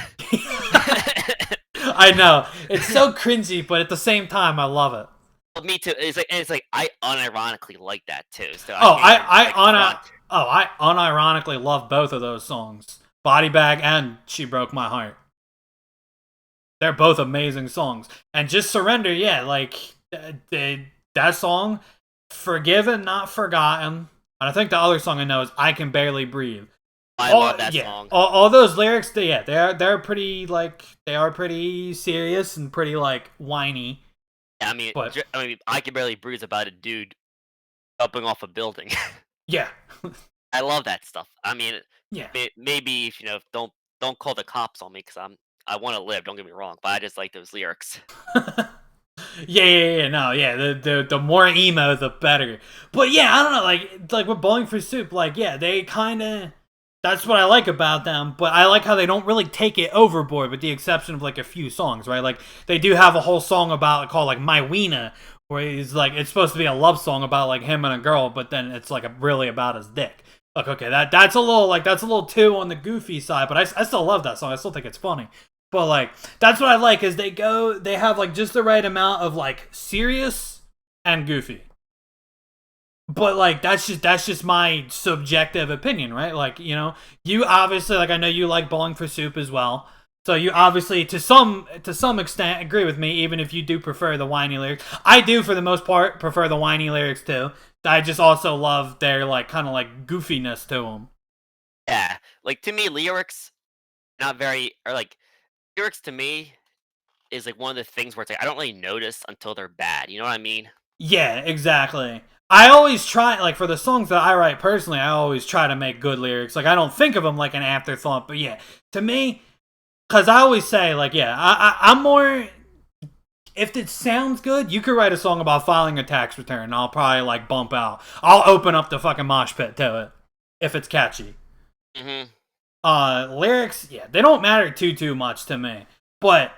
I know it's so cringy, but at the same time, I love it. Well, me too. It's like I unironically like that too. So I Oh, can't even like front. I unironically love both of those songs, "Body Bag" and "She Broke My Heart." They're both amazing songs, and "Just Surrender," yeah, like that song, "Forgiven, Not Forgotten," and I think the other song I know is "I Can Barely Breathe." I love that Yeah, song. all those lyrics, they're pretty like they are pretty serious and pretty like whiny, Yeah, I mean, but I mean, I can barely breathe about a dude jumping off a building. yeah, I love that stuff. I mean, yeah. maybe if don't call the cops on me because I want to live. Don't get me wrong, but I just like those lyrics. Yeah, no, yeah. The more emo, the better. But yeah, I don't know, like with Bowling for Soup, like yeah, they kind of. That's what I like about them, but I like how they don't really take it overboard, with the exception of like a few songs, right? Like they do have a whole song about called like My Weena, where he's like it's supposed to be a love song about like him and a girl, but then it's like really about his dick. Like okay, that's a little too on the goofy side, but I still love that song. I still think it's funny. But like that's what I like is they have like just the right amount of like serious and goofy. But like that's just my subjective opinion, right? Like, you obviously like I know you like Bowling for Soup as well. So you obviously to some extent agree with me, even if you do prefer the whiny lyrics. I do for the most part prefer the whiny lyrics too. I just also love their like kind of like goofiness to them. Yeah, like to me, lyrics not very or like lyrics to me is like one of the things where it's like I don't really notice until they're bad. You know what I mean? Yeah, exactly. I always try, like, for the songs that I write personally, I always try to make good lyrics. Like, I don't think of them like an afterthought, but yeah, to me, because I always say, like, yeah, I'm more. If it sounds good, you could write a song about filing a tax return, and I'll probably, like, bump out. I'll open up the fucking mosh pit to it if it's catchy. Hmm. Lyrics, yeah, they don't matter too much to me. But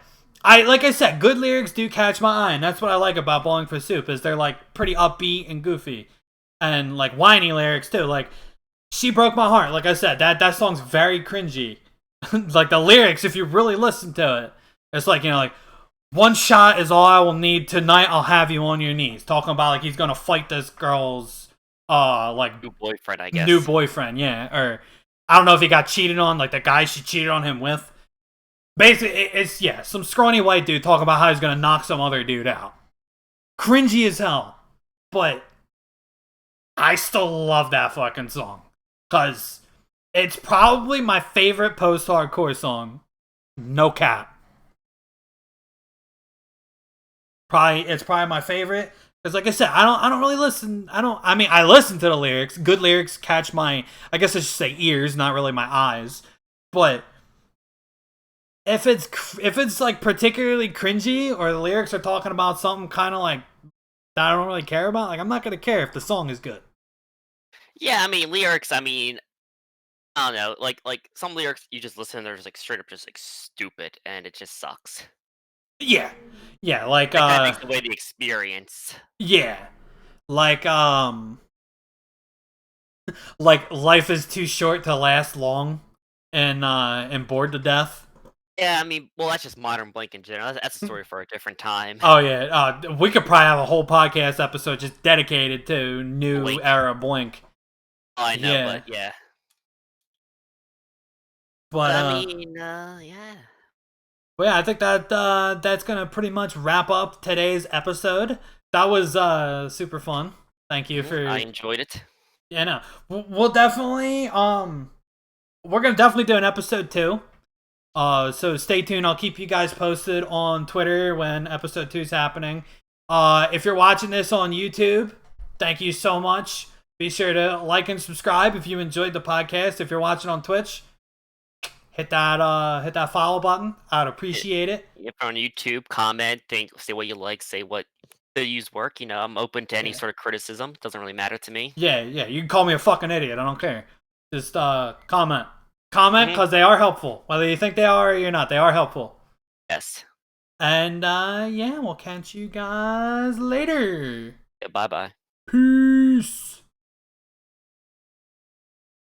like I said, good lyrics do catch my eye, and that's what I like about Bowling for Soup is they're like pretty upbeat and goofy, and like whiny lyrics too. Like She Broke My Heart. Like I said, that song's very cringy. Like the lyrics, if you really listen to it, it's like like one shot is all I will need. Tonight I'll have you on your knees. Talking about like he's gonna fight this girl's like New boyfriend, I new guess. boyfriend, yeah. Or I don't know if he got cheated on, like the guy she cheated on him with. Basically, it's yeah, some scrawny white dude talking about how he's gonna knock some other dude out. Cringy as hell. But I still love that fucking song. Cause it's probably my favorite post-hardcore song. No cap. It's probably my favorite. Because like I said, I don't really listen. I mean I listen to the lyrics. Good lyrics catch my, I guess I should say, ears, not really my eyes. But if it's like particularly cringy or the lyrics are talking about something kind of like that I don't really care about, like I'm not gonna care if the song is good. Yeah, I mean lyrics. I mean, I don't know. Like some lyrics, you just listen, and they're just like straight up just like stupid, and it just sucks. Yeah, yeah, That kind of takes away the experience. yeah, like like life is too short to last long, and bored to death. Yeah, I mean, well, that's just modern Blink in general. That's a story for a different time. Oh yeah, we could probably have a whole podcast episode just dedicated to new Blink. era Blink. Oh, I know, Yeah, but yeah. but But I mean, yeah. But yeah, I think that that's gonna pretty much wrap up today's episode. That was super fun. Thank you I for enjoyed it. yeah. No, we'll definitely we're gonna definitely do an episode 2. So stay tuned. I'll keep you guys posted on Twitter when episode 2 is happening. If you're watching this on YouTube, thank you so much. Be sure to like and subscribe if you enjoyed the podcast. If you're watching on Twitch, hit that follow button. I'd appreciate it. If on YouTube, comment, say what you like, say what the use work. You know, I'm open to any Yeah. sort of criticism. Doesn't really matter to me. Yeah, yeah. You can call me a fucking idiot. I don't care. Just comment. Comment Hmm. because they are helpful. Whether you think they are or you're not, they are helpful. Yes. And yeah, we'll catch you guys later. Yeah, bye bye. Peace.